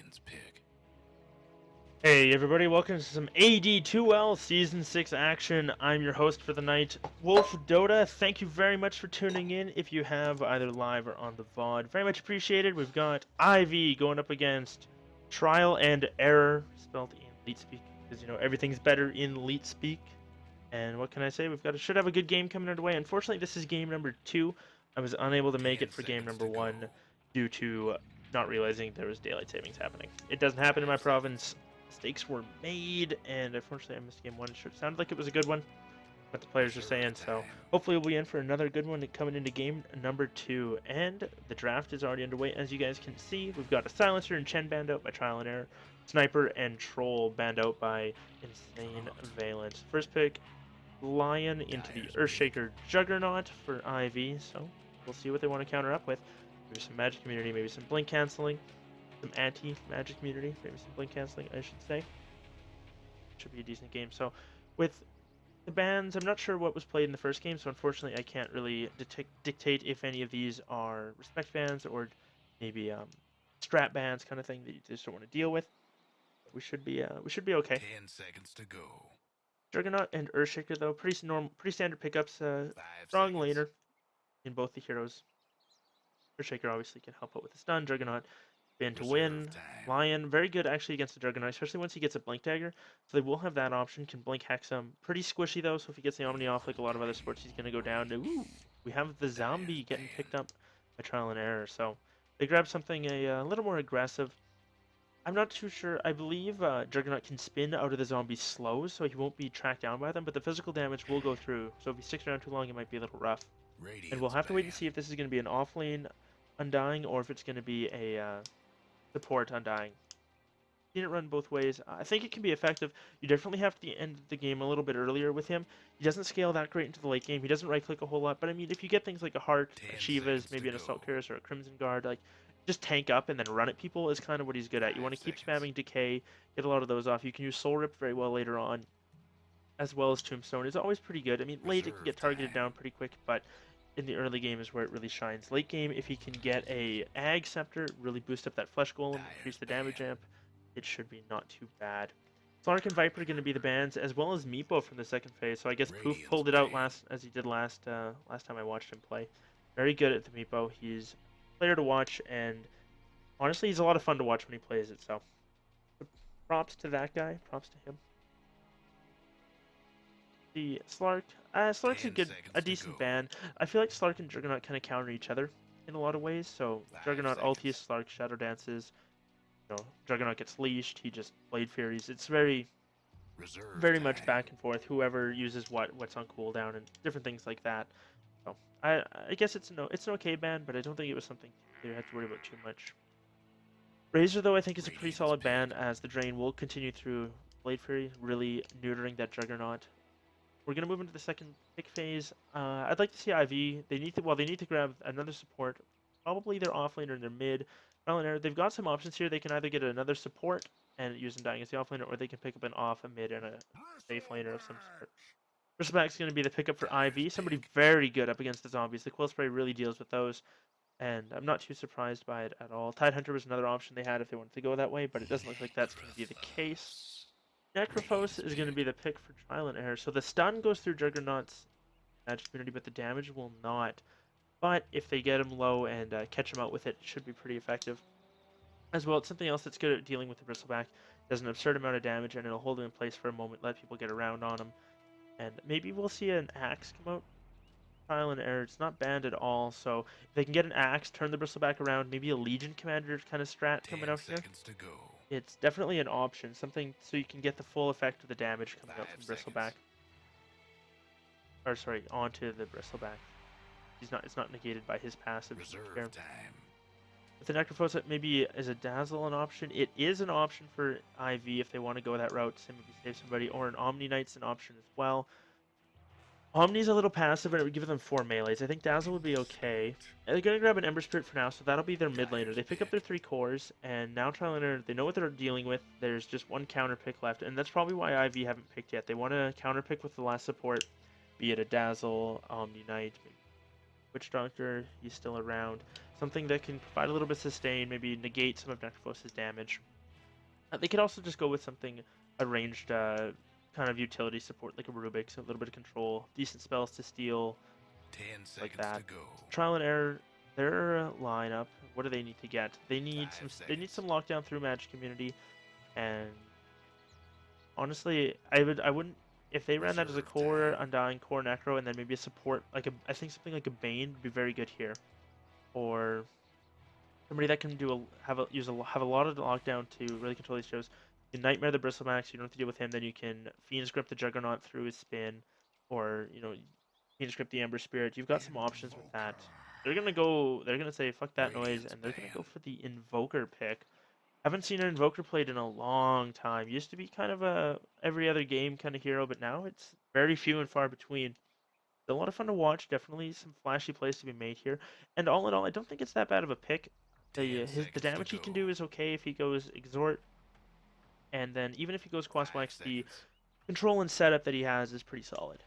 Captain's pick. Hey everybody, welcome to some AD2L Season 6 action. I'm your host for the night, Wolf Dota. Thank you very much for tuning in if you have either live or on the VOD. Very much appreciated. We've got IV going up against Trial and Error, spelled in Leet Speak, because everything's better in Leet Speak. And what can I say? Should have a good game coming our way. Unfortunately, this is game number 2. I was unable to make it for game number 1 due to not realizing there was daylight savings happening. It doesn't happen in my province. Mistakes were made, and unfortunately I missed game 1. Sure, it sounded like it was a good one, what the players are saying, so hopefully we'll be in for another good one coming into game number 2. And the draft is already underway. As you guys can see, we've got a Silencer and Chen banned out by Trial and Error, Sniper and Troll banned out by Insane Valence. First pick, Lion into the Earthshaker Juggernaut for IV, so we'll see what they want to counter up with. Maybe some magic immunity, maybe some blink canceling, some anti-magic immunity, maybe some blink canceling, I should say. Should be a decent game. So with the bans, I'm not sure what was played in the first game, so unfortunately I can't really dictate if any of these are respect bans or maybe strat bans, kind of thing that you just don't want to deal with. But we should be okay. 10 seconds to go. Juggernaut and Earthshaker though, pretty standard pickups. 5 Strong seconds. laner in both the heroes. Earthshaker obviously can help out with the stun. Juggernaut been to win. Time. Lion very good actually against the Juggernaut, especially once he gets a blink dagger. So they will have that option. Can blink hex him. Pretty squishy though, so if he gets the Omni off like a lot of other sports, he's gonna go down to we have the zombie getting picked up by Trial and Error. So they grab something a little more aggressive. I'm not too sure. I believe Juggernaut can spin out of the zombie slows, so he won't be tracked down by them, but the physical damage will go through. So if he sticks around too long, it might be a little rough. And we'll have to wait and see if this is going to be an offlane Undying or if it's going to be a support Undying. Seen it run both ways. I think it can be effective. You definitely have to end the game a little bit earlier with him. He doesn't scale that great into the late game. He doesn't right-click a whole lot, but I mean, if you get things like a Heart, a Shiva's, maybe an Assault Cuirass or a Crimson Guard, like just tank up and then run at people is kind of what he's good at. You want to keep spamming Decay, get a lot of those off. You can use Soul Rip very well later on, as well as Tombstone. It's always pretty good. I mean, late it can get targeted down pretty quick, but in the early game is where it really shines. Late game, if he can get a Ag Scepter, really boost up that Flesh Golem, increase the damage amp, it should be not too bad. Slark and Viper are going to be the bans, as well as Meepo from the second phase. So I guess Poof pulled it out as he did last time I watched him play. Very good at the Meepo. He's a player to watch, and honestly, he's a lot of fun to watch when he plays it. So props to that guy. Props to him. The Slark. Slark's a decent ban. I feel like Slark and Juggernaut kind of counter each other in a lot of ways. So Juggernaut ulties, Slark shadow dances. Juggernaut gets leashed. He just Blade Furies. It's very much back and forth. Whoever uses what's on cooldown, and different things like that. So I guess it's an okay ban, but I don't think it was something you have to worry about too much. Razor though I think is a pretty solid ban, as the drain will continue through Blade Fury, really neutering that Juggernaut. We're gonna move into the second pick phase. I'd like to see IV. They need to grab another support, probably their offlaner and their mid. They've got some options here. They can either get another support and use Undying as the offlaner, or they can pick up an off, a mid, and a safe laner of some sort. Bristleback's going to be the pickup for IV. Somebody very good up against the zombies. The Quill Spray really deals with those, and I'm not too surprised by it at all. Tidehunter was another option they had if they wanted to go that way, but it doesn't look like that's going to be the case. Necrophos is going to be the pick for Trial and Error. So the stun goes through Juggernaut's magic immunity, but the damage will not. But if they get him low and catch him out with it, it should be pretty effective. As well, it's something else that's good at dealing with the Bristleback. Does an absurd amount of damage, and it'll hold him in place for a moment, let people get around on him. And maybe we'll see an Axe come out. Trial and Error, it's not banned at all, so if they can get an Axe, turn the Bristleback around, maybe a Legion Commander kind of strat coming out here. It's definitely an option, something so you can get the full effect of the damage coming out from Bristleback. Or sorry, onto the Bristleback. It's not negated by his passive. With the Necrophos, maybe is a Dazzle an option? It is an option for IV if they want to go that route, to maybe save somebody, or an Omni Knight's an option as well. Omni's a little passive, and it would give them 4 melees. I think Dazzle would be okay. And they're going to grab an Ember Spirit for now, so that'll be their mid laner. They pick up their 3 cores, and now Trial and Error, they know what they're dealing with. There's just one counter pick left, and that's probably why IV haven't picked yet. They want to counter pick with the last support, be it a Dazzle, Omni Knight, maybe Witch Doctor, he's still around. Something that can provide a little bit of sustain, maybe negate some of Necrophos' damage. They could also just go with something a ranged kind of utility support like a Rubik's, a little bit of control, decent spells to steal, 10 like seconds to that. go. Trial and error. Their lineup. What do they need to get? They need 5 some seconds. lockdown through Magic Community, and honestly, I wouldn't if they ran that as a Reserve core time. Undying, core Necro, and then maybe a support like a I think something like a Bane would be very good here, or somebody that can do have a lot of lockdown to really control these shows. You Nightmare the Bristlemax, you don't have to deal with him. Then you can Fiend's Grip the Juggernaut through his spin, or Fiend's Grip the Ember Spirit. You've got some options with that. Invoker. They're gonna say fuck that noise, Radiant's and they're gonna go banned. for the Invoker pick. Haven't seen an Invoker played in a long time. Used to be kind of a every other game kind of hero, but now it's very few and far between. A lot of fun to watch. Definitely some flashy plays to be made here. And all in all, I don't think it's that bad of a pick. 10 The seconds to damage he can go. do is okay if he goes Exhort, and then even if he goes 5 Quasflex, the seconds. control and setup that he has is pretty solid.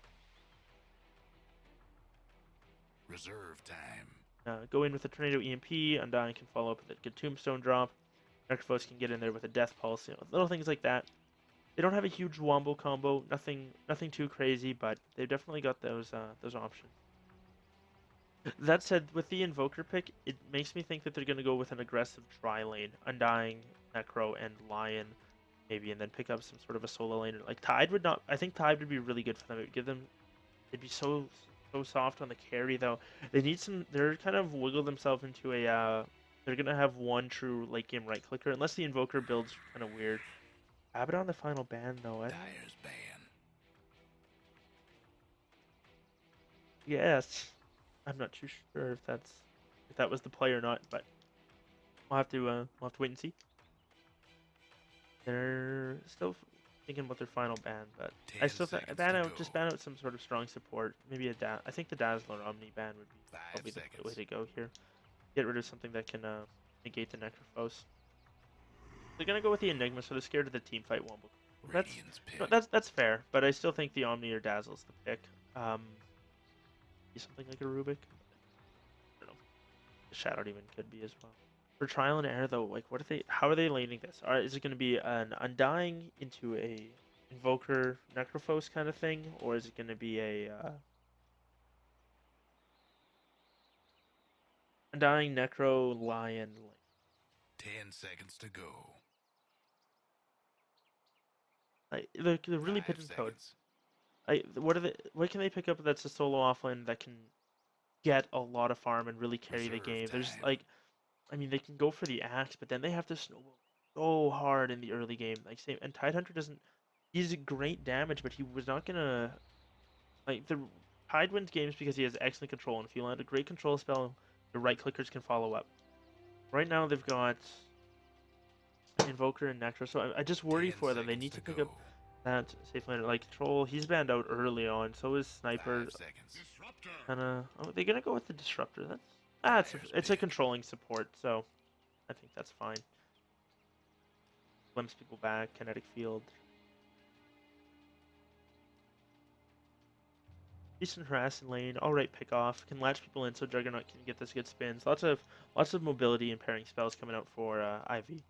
Reserve time. Go in with a Tornado EMP. Undying can follow up with a good Tombstone drop. Necrophos can get in there with a Death Pulse. Little things like that. They don't have a huge wombo combo. Nothing too crazy, but they've definitely got those options. That said, with the Invoker pick, it makes me think that they're going to go with an aggressive tri-lane, Undying, Necro, and Lion, maybe, and then pick up some sort of a solo lane. Like Tide would not. I think Tide would be really good for them. It would give them. It'd be so soft on the carry though. They need some. They're kind of wiggle themselves into a. They're gonna have one true late game right clicker unless the Invoker builds kind of weird. Abaddon the final ban though. I don't. Dyer's ban. Yes, I'm not too sure if that was the play or not, but we'll have to wait and see. They're still thinking about their final ban, but 10 I still seconds to go. ban out some sort of strong support. Maybe I think the Dazzler Omni ban would be 5 probably the way seconds. to go here. Get rid of something that can negate the Necrophos. They're gonna go with the Enigma, so they're scared of the team fight Womble. Radiant's pick. That's fair, but I still think the Omni or Dazzle's the pick. Um, something like a Rubik. I don't know. The Shadow Demon could be as well. For Trial and Error though, like how are they laning this? Is it gonna be an Undying into a Invoker Necrophos kind of thing, or is it gonna be a Undying Necro Lion? 10 seconds to go. They're really 5 pigeon toed. seconds. What can they pick up that's a solo offlane that can get a lot of farm and really carry the Reserve game? There's time. like, I mean, they can go for the axe, but then they have to snowball so hard in the early game. Like same, and Tidehunter doesn't. He's a great damage, but he was not gonna like the Tide wins games because he has excellent control, and if you land a great control spell, the right clickers can follow up. Right now they've got Invoker and Necro, so I just worry 10 for them. They seconds need to to pick up go. that safe laner. Like Troll, he's banned out early on. So is Sniper. 5 seconds. Kinda. Oh, they're gonna go with the Disruptor. Dyer's It's a pick. controlling support, so I think that's fine. Glimpse people back, kinetic field. Decent harass in lane, alright pick off, can latch people in so Juggernaut can get this good spins. Lots of mobility and pairing spells coming out for Ivy.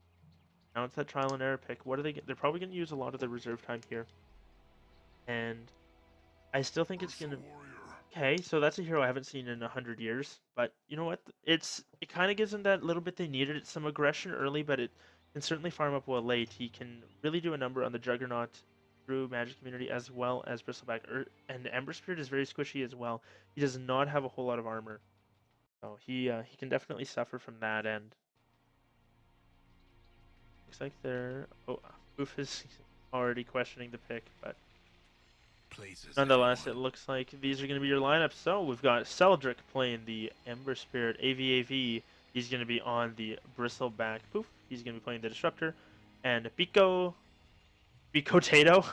Now it's that trial and error pick. What are they? They're probably gonna use a lot of the reserve time here, and I still think it's gonna. Okay, so that's a hero I haven't seen in 100 years. But you know what? It kind of gives him that little bit they needed. It's some aggression early, but it can certainly farm up well late. He can really do a number on the Juggernaut through Magic Community as well as Bristleback. And Ember Spirit is very squishy as well. He does not have a whole lot of armor, so he can definitely suffer from that. And looks like they're Oof is already questioning the pick, but. Places Nonetheless, it everyone. looks like these are going to be your lineups. So we've got Seldrick playing the Ember Spirit AVAV. He's going to be on the Bristleback Poof. He's going to be playing the Disruptor. And Biko Tato.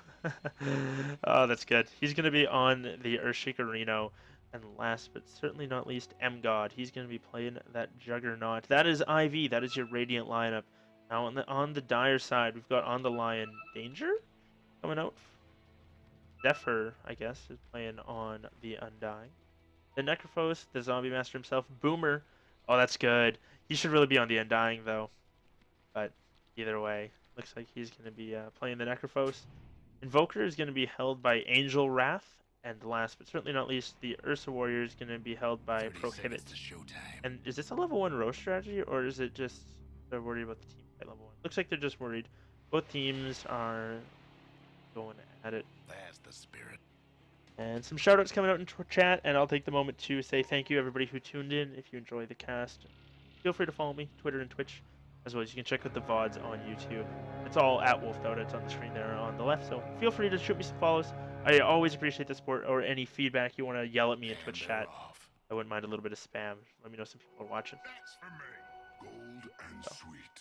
Oh, that's good. He's going to be on the Earthshaker Reno. And last but certainly not least, M God. He's going to be playing that Juggernaut. That is IV. That is your Radiant lineup. Now on the Dire side, we've got on the Lion Danger coming out. Zephyr, I guess, is playing on the Undying. The Necrophos, the Zombie Master himself, Boomer. Oh, that's good. He should really be on the Undying, though. But either way, Looks like he's going to be playing the Necrophos. Invoker is going to be held by Angel Wrath. And last but certainly not least, the Ursa Warrior is going to be held by 30 Prohibit. seconds to showtime. And is this a level 1 roast strategy, or is it just they're worried about the team fight level 1? Looks like they're just worried. Both teams are going at it. That's the spirit. And some shoutouts coming out in chat, and I'll take the moment to say thank you everybody who tuned in. If you enjoy the cast, feel free to follow me, Twitter and Twitch, as well as you can check out the VODs on YouTube. It's all at WolfDota. It's on the screen there on the left, so feel free to shoot me some follows. I always appreciate the support or any feedback you want to yell at me in Twitch chat. I wouldn't mind a little bit of spam. Let me know some people are watching. That's for me. Gold and sweet.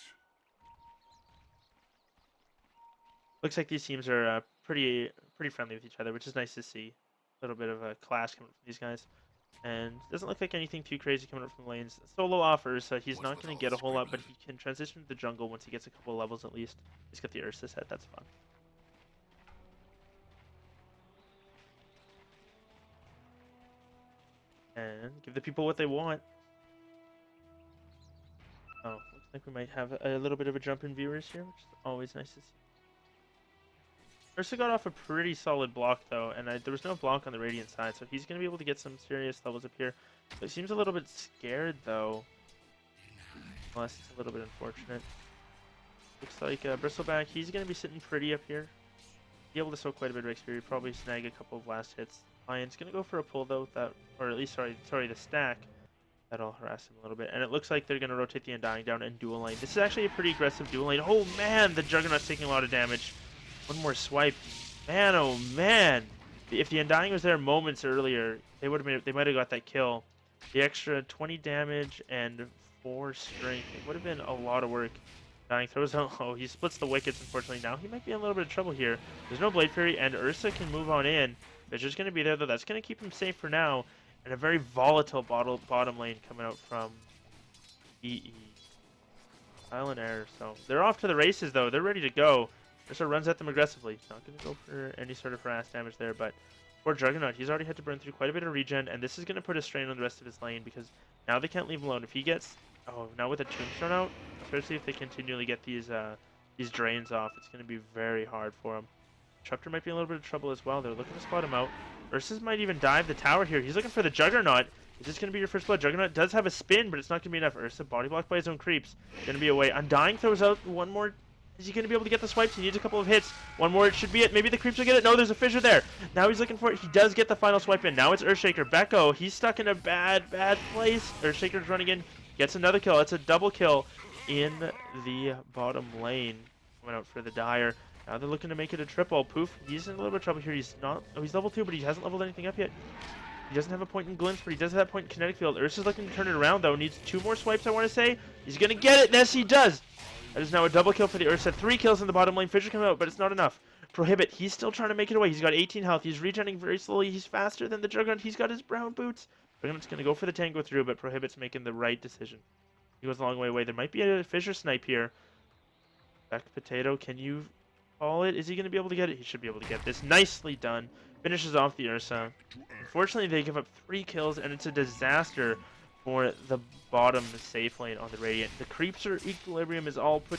Looks like these teams are pretty friendly with each other, which is nice to see. A little bit of a clash coming from these guys. And doesn't look like anything too crazy coming up from the lanes. Solo offers, he's not going to get a whole lot, but he can transition to the jungle once he gets a couple of levels at least. He's got the Ursa set, that's fun. And give the people what they want. Oh, looks like we might have a little bit of a jump in viewers here, which is always nice to see. Ursa got off a pretty solid block though, and there was no block on the Radiant side, so he's going to be able to get some serious levels up here. But he seems a little bit scared though, unless it's a little bit unfortunate. Looks like Bristleback, he's going to be sitting pretty up here. Be able to soak quite a bit of XP, probably snag a couple of last hits. Lion's going to go for a pull though, or at least sorry, the stack. That'll harass him a little bit. And it looks like they're going to rotate the Undying down and dual lane. This is actually a pretty aggressive dual lane. Oh man, the Juggernaut's taking a lot of damage. One more swipe. Man, oh man. If the Undying was there moments earlier, they might have got that kill. The extra 20 damage and 4 strength. It would have been a lot of work. Undying throws out. Oh, he splits the wickets, unfortunately. Now he might be in a little bit of trouble here. There's no Blade Fury, and Ursa can move on in. They're just going to be there, though. That's going to keep him safe for now. And a very volatile bottom lane coming out from EE. Island Air. So they're off to the races, though. They're ready to go. Ursa runs at them aggressively. Not going to go for any sort of harass damage there, but for Juggernaut, he's already had to burn through quite a bit of regen, and this is going to put a strain on the rest of his lane because now they can't leave him alone. If he gets, now with a Tombstone out, especially if they continually get these drains off, it's going to be very hard for him. Disruptor might be in a little bit of trouble as well. They're looking to spot him out. Ursus might even dive the tower here. He's looking for the Juggernaut. Is this going to be your first blood? Juggernaut does have a spin, but it's not going to be enough. Ursa body blocked by his own creeps. Going to be away. Undying throws out one more. Is he going to be able to get the swipes? He needs a couple of hits. One more, it should be it. Maybe the creeps will get it. No, there's a fissure there. Now he's looking for it. He does get the final swipe in. Now it's Earthshaker. Beko, he's stuck in a bad place. Earthshaker's running in. Gets another kill. It's a double kill in the bottom lane. Coming out for the Dire. Now they're looking to make it a triple. Poof, he's in a little bit of trouble here. He's level 2, but he hasn't leveled anything up yet. He doesn't have a point in Glimpse, but he does have that point in Kinetic Field. Ursa's looking to turn it around, though. Needs 2 more swipes, I want to say. He's going to get it. Yes, he does. That is now a double kill for the Ursa. 3 kills in the bottom lane. Fissure coming out, but it's not enough. Prohibit, he's still trying to make it away. He's got 18 health. He's regenerating very slowly. He's faster than the Juggernaut. He's got his brown boots. Juggernaut's going to go for the tango through, but Prohibit's making the right decision. He goes a long way away. There might be a Fissure snipe here. Back Potato, can you call it? Is he going to be able to get it? He should be able to get this. Nicely done. Finishes off the Ursa. Unfortunately, they give up 3 kills, and it's a disaster for the bottom safe lane on the Radiant. The Creeper equilibrium is all put...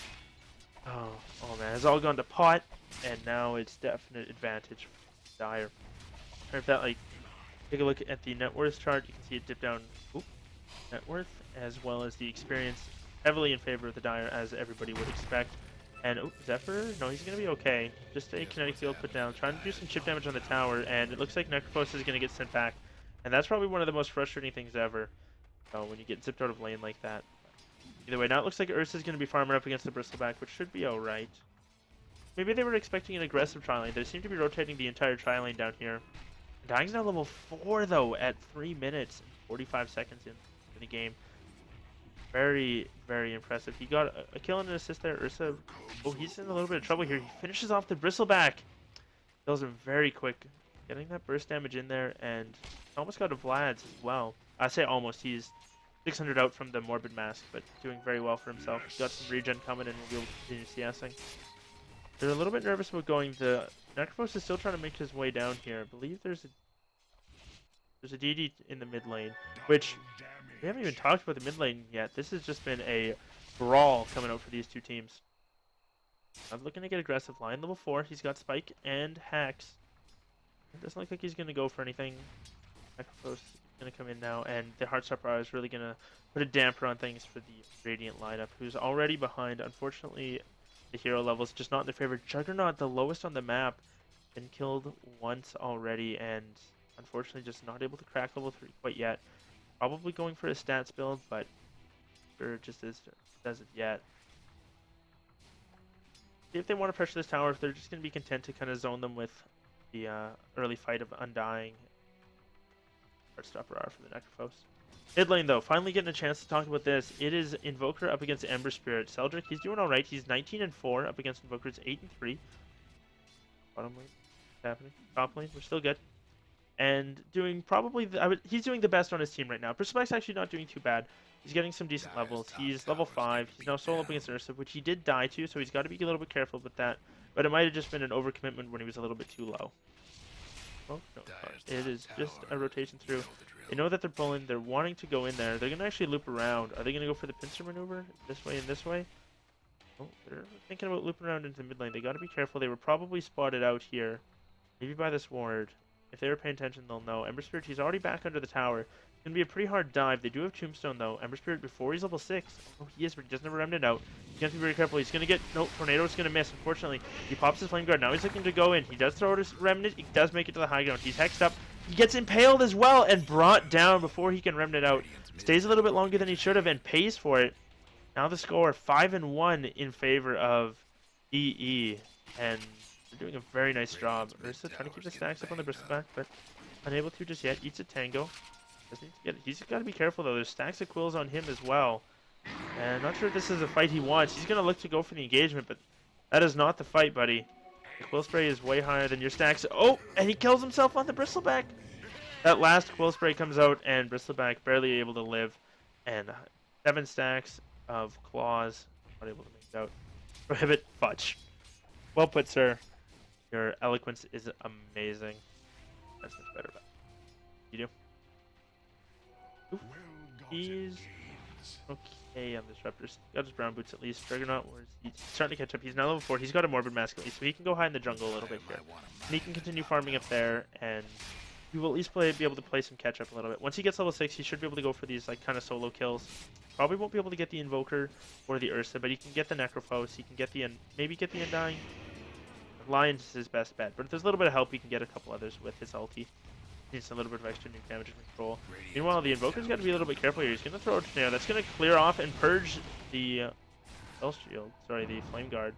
Oh man, it's all gone to pot, and now it's definite advantage for Dire. If that, take a look at the net worth chart, you can see it dip down net worth, as well as the experience heavily in favor of the Dire, as everybody would expect. And, Zephyr? No, he's going to be okay. Just a kinetic field put down, trying to do some chip damage on the tower, and it looks like Necrophos is going to get sent back. And that's probably one of the most frustrating things ever, when you get zipped out of lane like that. Either way, now it looks like Ursa's going to be farming up against the Bristleback, which should be alright. Maybe they were expecting an aggressive tri-lane. They seem to be rotating the entire tri-lane down here. Dying's now level 4, though, at 3 minutes and 45 seconds in the game. Very, very impressive. He got a kill and an assist there. Ursa, he's in a little bit of trouble here. He finishes off the Bristleback. Kills him very quick. Getting that burst damage in there, and almost got a Vlad's as well. I say almost. He's 600 out from the Morbid Mask, but doing very well for himself. He's got some regen coming and will be able to continue CSing. They're a little bit nervous about going. The Necrophos is still trying to make his way down here. I believe there's a DD in the mid lane, which we haven't even talked about the mid lane yet. This has just been a brawl coming out for these two teams. I'm looking to get aggressive. Lion level 4. He's got Spike and Hacks. It doesn't look like he's going to go for anything. Necrophos is going to come in now, and the Heartstopper is really going to put a damper on things for the Radiant lineup, who's already behind. Unfortunately, the hero level's just not in their favor. Juggernaut, the lowest on the map, been killed once already, and unfortunately just not able to crack level 3 quite yet. Probably going for a stats build, but sure just doesn't yet. See if they want to pressure this tower, if they're just going to be content to kind of zone them with the early fight of Undying. Heartstopper R for the Necrophos. Mid lane though, finally getting a chance to talk about this. It is Invoker up against Ember Spirit. Seldrick, he's doing alright. He's 19-4 up against Invoker. It's 8-3. Bottom lane, what's happening? Top lane, we're still good. And doing probably, he's doing the best on his team right now. Bristleback's actually not doing too bad. He's getting some decent levels. He's level 5. He's now solo up against Ursa, which he did die to, so he's got to be a little bit careful with that. But it might have just been an overcommitment when he was a little bit too low. Oh, no, it is just a rotation through. They know that they're pulling. They're wanting to go in there. They're going to actually loop around. Are they going to go for the pincer maneuver? This way and this way? Oh, they're thinking about looping around into the mid lane. They got to be careful. They were probably spotted out here. Maybe by this ward. If they were paying attention, they'll know. Ember Spirit, he's already back under the tower. It's going to be a pretty hard dive. They do have Tombstone, though. Ember Spirit, before he's level 6. Oh, he is, but he doesn't have a Remnant out. He's going to be very careful. He's going to get... No, Tornado's going to miss, unfortunately. He pops his Flame Guard. Now he's looking to go in. He does throw his Remnant. He does make it to the high ground. He's hexed up. He gets impaled as well and brought down before he can Remnant out. Stays a little bit longer than he should have and pays for it. Now the score, 5-1 in favor of EE. And they're doing a very nice job. Ursa trying to keep the stacks up on the Bristleback, but unable to just yet. Eats a Tango. Doesn't need to get it. He's got to be careful, though. There's stacks of Quills on him as well. And not sure if this is a fight he wants. He's going to look to go for the engagement, but that is not the fight, buddy. The Quill Spray is way higher than your stacks. Oh, and he kills himself on the Bristleback. That last Quill Spray comes out, and Bristleback barely able to live. And 7 stacks of Claws. Not able to make it out. Prohibit Fudge. Well put, sir. Your eloquence is amazing. That's much better. You do? Oof. He's okay on Disruptors. Got his brown boots at least. Juggernaut, he's starting to catch up. He's now level 4. He's got a Morbid Mask at least, so he can go hide in the jungle a little bit here. And he can continue farming up there, and he will at least be able to play some catch up a little bit. Once he gets level 6, he should be able to go for these like kind of solo kills. Probably won't be able to get the Invoker or the Ursa, but he can get the Necrophos. He can get the maybe get the Undying. Lion's is his best bet, but if there's a little bit of help, he can get a couple others with his ulti. Needs a little bit of extra nuke damage and control. Meanwhile, the Invoker's got to be a little bit careful here. He's going to throw a Tornado. That's going to clear off and purge the the Flame Guard.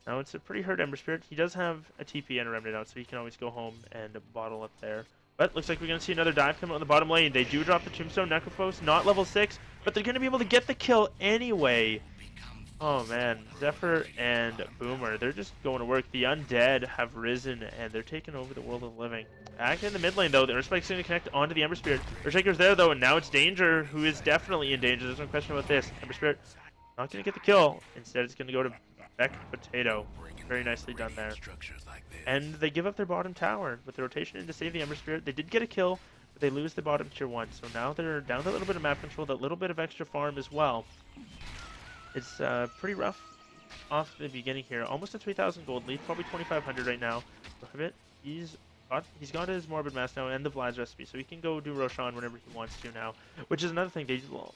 Now it's a pretty hurt Ember Spirit. He does have a TP and a Remnant out, so he can always go home and bottle up there. But looks like we're going to see another dive come out on the bottom lane. They do drop the Tombstone Necrophos, not level 6, but they're going to be able to get the kill anyway. Oh man, Zephyr and Boomer, they're just going to work. The Undead have risen, and they're taking over the world of the living. Back in the mid lane, though, the Earthspike's going to connect onto the Ember Spirit. Earthshaker's there, though, and now it's Danger, who is definitely in danger. There's no question about this. Ember Spirit not going to get the kill. Instead, it's going to go to Beck Potato. Very nicely done there. And they give up their bottom tower with the rotation in to save the Ember Spirit. They did get a kill, but they lose the bottom tier 1. So now they're down to a little bit of map control, that little bit of extra farm as well. It's pretty rough off the beginning here. Almost a 3,000 gold lead, probably 2,500 right now. Prohibit, he's got his Morbid Mask now and the Vlad's recipe, so he can go do Roshan whenever he wants to now. Which is another thing.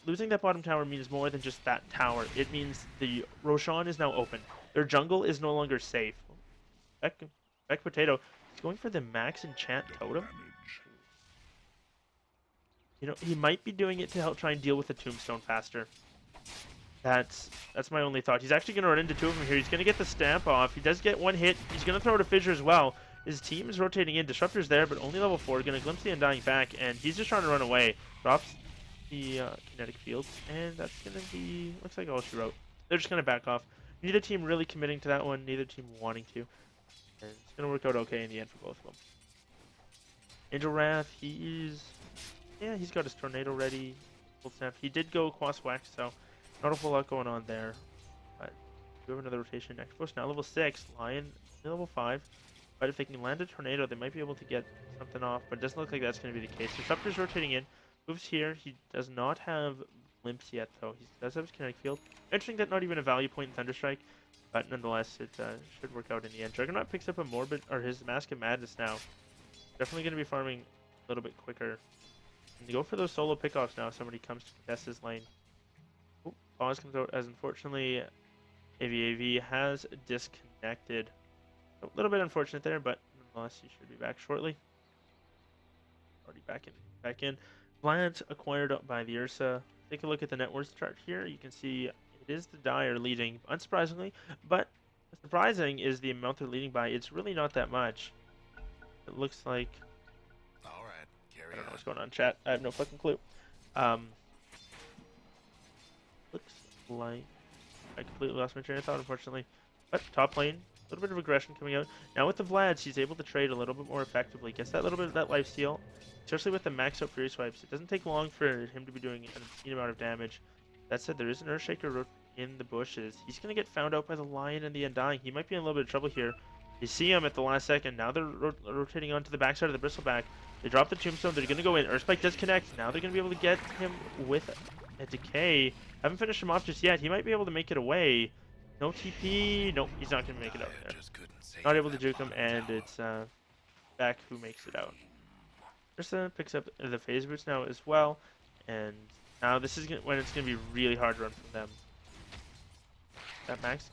Losing that bottom tower means more than just that tower. It means the Roshan is now open. Their jungle is no longer safe. Beck Potato is going for the max enchant totem. You know, he might be doing it to help try and deal with the Tombstone faster. That's my only thought. He's actually going to run into 2 of them here. He's going to get the stamp off. He does get 1 hit. He's going to throw it a Fissure as well. His team is rotating in. Disruptor's there, but only level 4. Going to glimpse the Undying back, and he's just trying to run away. Drops the kinetic field, and that's going to be... looks like all she wrote. They're just going to back off. Neither team really committing to that one. Neither team wanting to. And it's going to work out okay in the end for both of them. Angel Wrath, he's got his Tornado ready. Full snap. He did go Quas Wax, so... not a whole lot going on there, but we have another rotation. Necrophos now level 6, Lion level 5. But if they can land a Tornado, they might be able to get something off. But it doesn't look like that's going to be the case. Disruptor's rotating in, moves here. He does not have Glimpse yet, though. He does have his Kinetic Field. Interesting that not even a value point in Thunderstrike. But nonetheless, it should work out in the end. Juggernaut picks up a Morbid, or his Mask of Madness now. Definitely going to be farming a little bit quicker. And to go for those solo pickoffs now, somebody comes to contest his lane. Oh, pause comes out as unfortunately AVAV has disconnected. A little bit unfortunate there, but nonetheless, he should be back shortly. Already back in. Vlad's acquired by the Ursa. Take a look at the net worth chart here. You can see it is the Dire leading, unsurprisingly, but surprising is the amount they're leading by. It's really not that much. It looks like, All right, carry I don't know on. what's going on in chat. I have no fucking clue. Looks like I completely lost my train of thought, unfortunately. But top lane, a little bit of aggression coming out. Now with the Vlads, he's able to trade a little bit more effectively. Gets that little bit of that lifesteal, especially with the max out Fury Swipes. It doesn't take long for him to be doing an obscene amount of damage. That said, there is an Earthshaker in the bushes. He's going to get found out by the Lion and the Undying. He might be in a little bit of trouble here. You see him at the last second. Now they're rotating onto the backside of the Bristleback. They drop the Tombstone. They're going to go in. Earthspike does connect. Now they're going to be able to get him with a Decay. Haven't finished him off just yet. He might be able to make it away. No TP. Nope, he's not going to make it out there. Not able to juke him, and it's back who makes it out. Ursa picks up the phase boots now as well, and now this is when it's going to be really hard to run from them. That max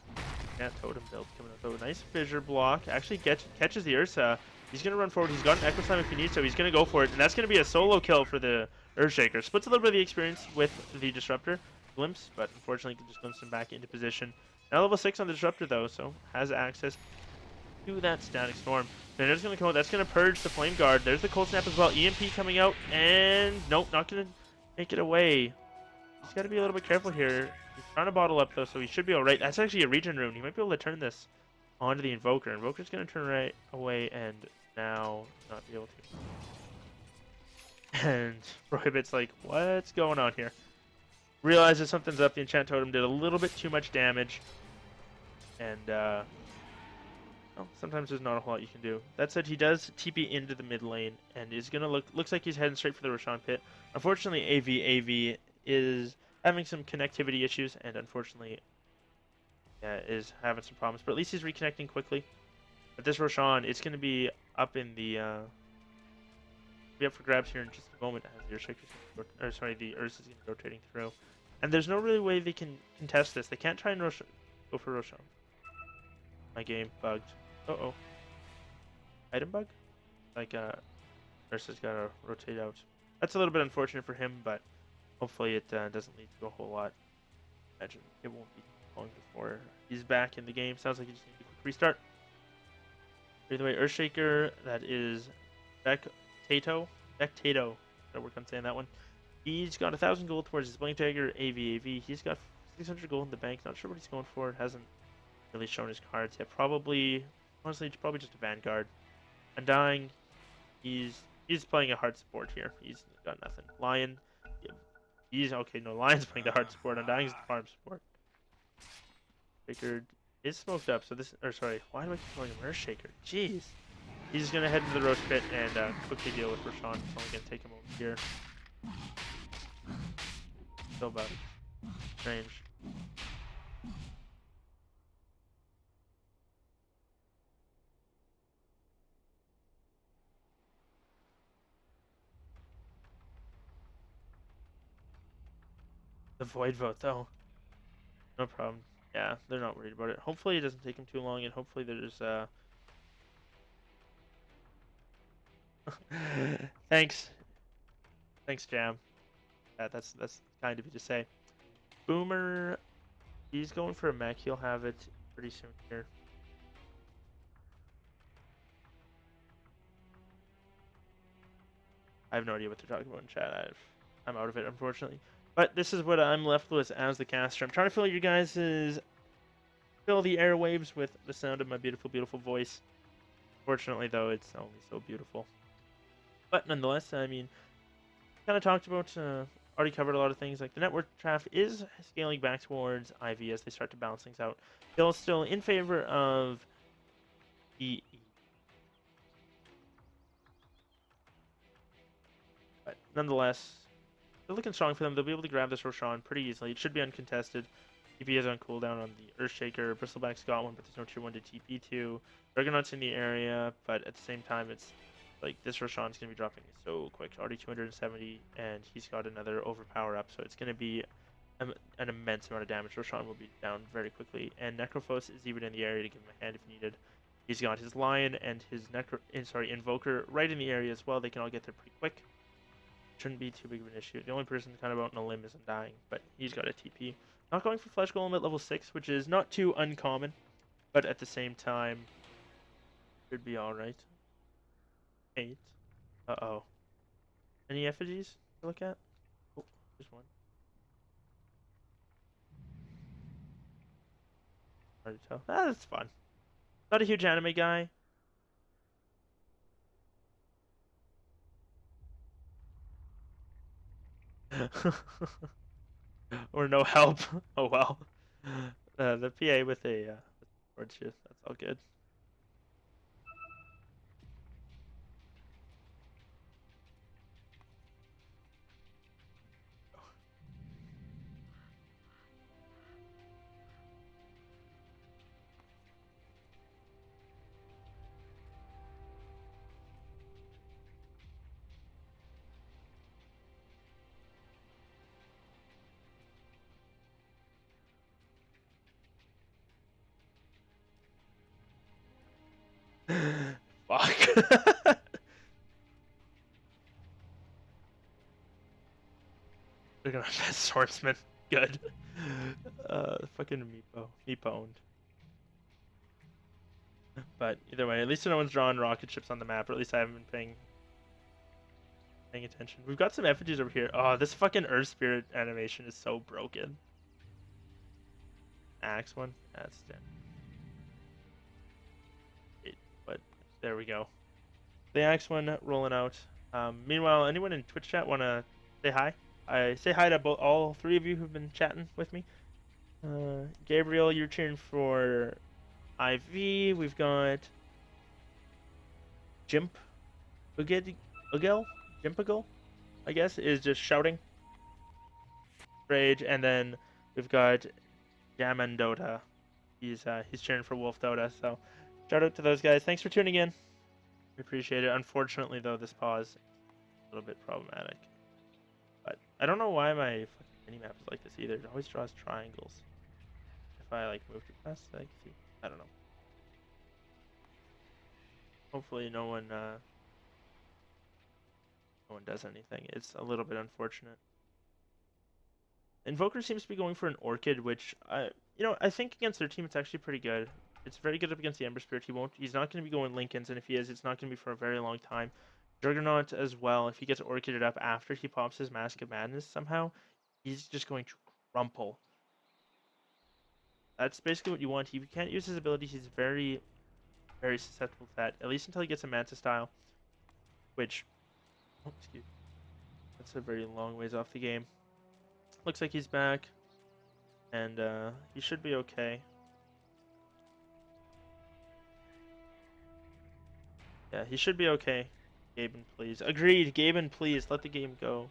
totem build coming out though. Nice fissure block. Actually catches the Ursa. He's going to run forward. He's got an Echo Slam if he needs to. He's going to go for it, and that's going to be a solo kill for the Earthshaker. Splits a little bit of the experience with the Disruptor. Glimpse, but unfortunately just glimpsed him back into position. Now level 6 on the Disruptor though, so has access to that Static Storm. Then it's going to come out. That's going to purge the Flame Guard. There's the Cold Snap as well. EMP coming out, and nope, not going to make it away. He's got to be a little bit careful here. He's trying to bottle up though, so he should be alright. That's actually a regen rune. He might be able to turn this onto the Invoker. Invoker's going to turn right away and now not be able to. And Prohibit's like, what's going on here? Realizes something's up. The Enchant Totem did a little bit too much damage. And, well, sometimes there's not a whole lot you can do. That said, he does TP into the mid lane and is going to looks like he's heading straight for the Roshan pit. Unfortunately, AV is having some connectivity issues and unfortunately is having some problems. But at least he's reconnecting quickly. But this Roshan, it's going to be up in the, be up for grabs here in just a moment as the Earthshaker's, or sorry, the Ursa is going to be rotating through. And there's no really way they can contest this. They can't try and go for Roshan. My game bugged. Uh-oh. Item bug? Like, Ursa's got to rotate out. That's a little bit unfortunate for him, but hopefully it doesn't lead to a whole lot. Imagine it won't be long before he's back in the game. Sounds like he just needs a quick restart. Either way, Earthshaker, that is Vectato. Gotta work on saying that one. He's got 1,000 gold towards his Blink Dagger, AVAV. He's got 600 gold in the bank. Not sure what he's going for. Hasn't really shown his cards yet. Probably, honestly, probably just a Vanguard. Undying, he's playing a hard support here. He's got nothing. Lion, he's okay. No, Lion's playing the hard support. Undying's the farm support. Shaker is smoked up. So this, or sorry, why do I keep calling him Earthshaker? Jeez. He's gonna head into the roast pit and quickly deal with Roshan. It's only gonna take him over here. So bad. Strange. The void vote though. No problem. Yeah, they're not worried about it. Hopefully it doesn't take him too long and hopefully there's Thanks. Thanks, Jam. That's kind of you to say. Boomer, he's going for a mech. He'll have it pretty soon here. I have no idea what they're talking about in chat. I'm out of it, unfortunately. But this is what I'm left with as the caster. I'm trying to fill the airwaves with the sound of my beautiful, beautiful voice. Fortunately, though, it's only so beautiful. But nonetheless, I mean, kind of talked about, already covered a lot of things. Like the network traffic is scaling back towards IV as they start to balance things out. Still in favor of EE. But nonetheless, they're looking strong for them. They'll be able to grab this Roshan pretty easily. It should be uncontested. TP is on cooldown on the Earthshaker. Bristleback's got one, but there's no tier 1 to TP to. Juggernaut's in the area, but at the same time, it's like this Roshan's going to be dropping so quick. Already 270, and he's got another overpower up, so it's going to be an immense amount of damage. Roshan will be down very quickly, and Necrophos is even in the area to give him a hand if needed. He's got his Lion and his Invoker right in the area as well. They can all get there pretty quick. Shouldn't be too big of an issue. The only person kind of out on a limb is Undying, but he's got a TP. Not going for Flesh Golem at level 6, which is not too uncommon, but at the same time, should be alright. 8. Uh-oh. Any effigies to look at? Oh, there's one. Hard to tell. Ah, that's fun. Not a huge anime guy. Or no help. Oh well. The PA with a sword shield. That's all good. Fuck. They're gonna have swordsman. Good. Fucking Meepo owned. But either way, at least no one's drawing rocket ships on the map, or at least I haven't been paying attention. We've got some effigies over here. Oh, this fucking Earth Spirit animation is so broken. Axe one? That's dead. But there we go. The Axe one rolling out. Meanwhile, anyone in Twitch chat want to say hi? I say hi to all three of you who've been chatting with me. Gabriel, you're cheering for IV. We've got Jimp Jimpagel, I guess, is just shouting rage, and then we've got Jamandota. He's cheering for Wolf Dota. So shout out to those guys. Thanks for tuning in. We appreciate it. Unfortunately, though, this pause is a little bit problematic. But I don't know why my fucking minimap is like this either. It always draws triangles. If I like move to past, I can see. I don't know. Hopefully, no one does anything. It's a little bit unfortunate. Invoker seems to be going for an Orchid, which I think against their team it's actually pretty good. It's very good up against the Ember Spirit. He's not going to be going Lincolns, and if he is, it's not going to be for a very long time. Juggernaut as well. If he gets Orchided up after he pops his Mask of Madness somehow, he's just going to crumple. That's basically what you want. He can't use his ability. He's very, very susceptible to that, at least until he gets a Manta style, which, oh, excuse me, that's a very long ways off the game. Looks like he's back, and he should be okay. Yeah, he should be okay. Gaben, please. Agreed. Gaben, please. Let the game go.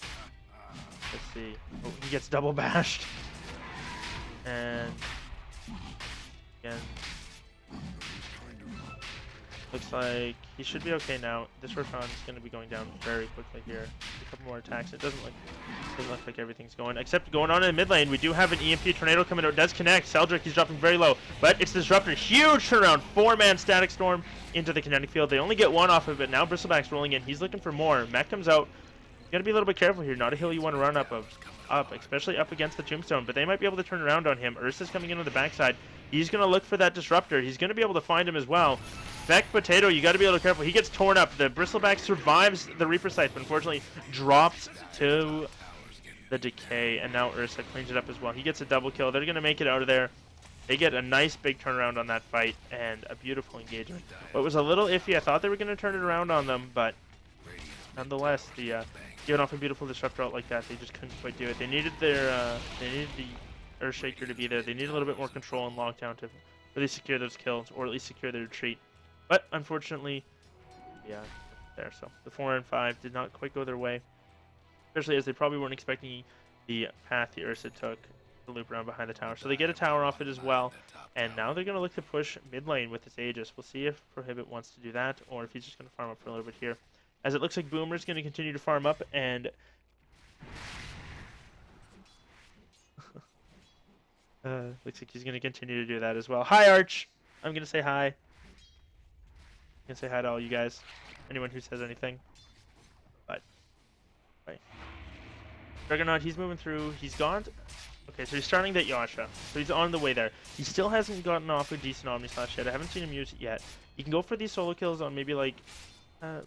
Let's see. Oh, he gets double bashed. And again, looks like he should be okay now. This Roshan is going to be going down very quickly here. A couple more attacks. It doesn't look like everything's going. Except going on in the mid lane, we do have an EMP tornado coming out. It does connect. Seldrick, he's dropping very low, but it's Disruptor. Huge turnaround. 4-man Static Storm into the kinetic field. They only get one off of it. Now Bristleback's rolling in. He's looking for more. Mech comes out. You gotta be a little bit careful here. Not a hill you want to run up, especially up against the Tombstone. But they might be able to turn around on him. Ursa's coming in on the backside. He's gonna look for that Disruptor. He's gonna be able to find him as well. Beck Potato, you gotta be a little careful. He gets torn up. The Bristleback survives the Reaper Scythe, but unfortunately drops to the Decay. And now Ursa cleans it up as well. He gets a double kill. They're gonna make it out of there. They get a nice big turnaround on that fight and a beautiful engagement. What was a little iffy, I thought they were gonna turn it around on them, but nonetheless, giving off a beautiful Disruptor out like that, they just couldn't quite do it. They needed the Earthshaker to be there. They need a little bit more control and lockdown to really secure those kills, or at least secure their retreat. But unfortunately, yeah, there. So the 4 and 5 did not quite go their way, especially as they probably weren't expecting the path the Ursa took to loop around behind the tower. So they get a tower off it as well. And now they're going to look to push mid lane with this Aegis. We'll see if Prohibit wants to do that or if he's just going to farm up for a little bit here. As it looks like Boomer's going to continue to farm up and... looks like he's going to continue to do that as well. Hi, Arch! I'm going to say hi. I'm going to say hi to all you guys. Anyone who says anything. But, right. Juggernaut, he's moving through. He's gone. Okay, so he's starting that Yasha. So he's on the way there. He still hasn't gotten off a decent Omni Slash yet. I haven't seen him use it yet. He can go for these solo kills on maybe like...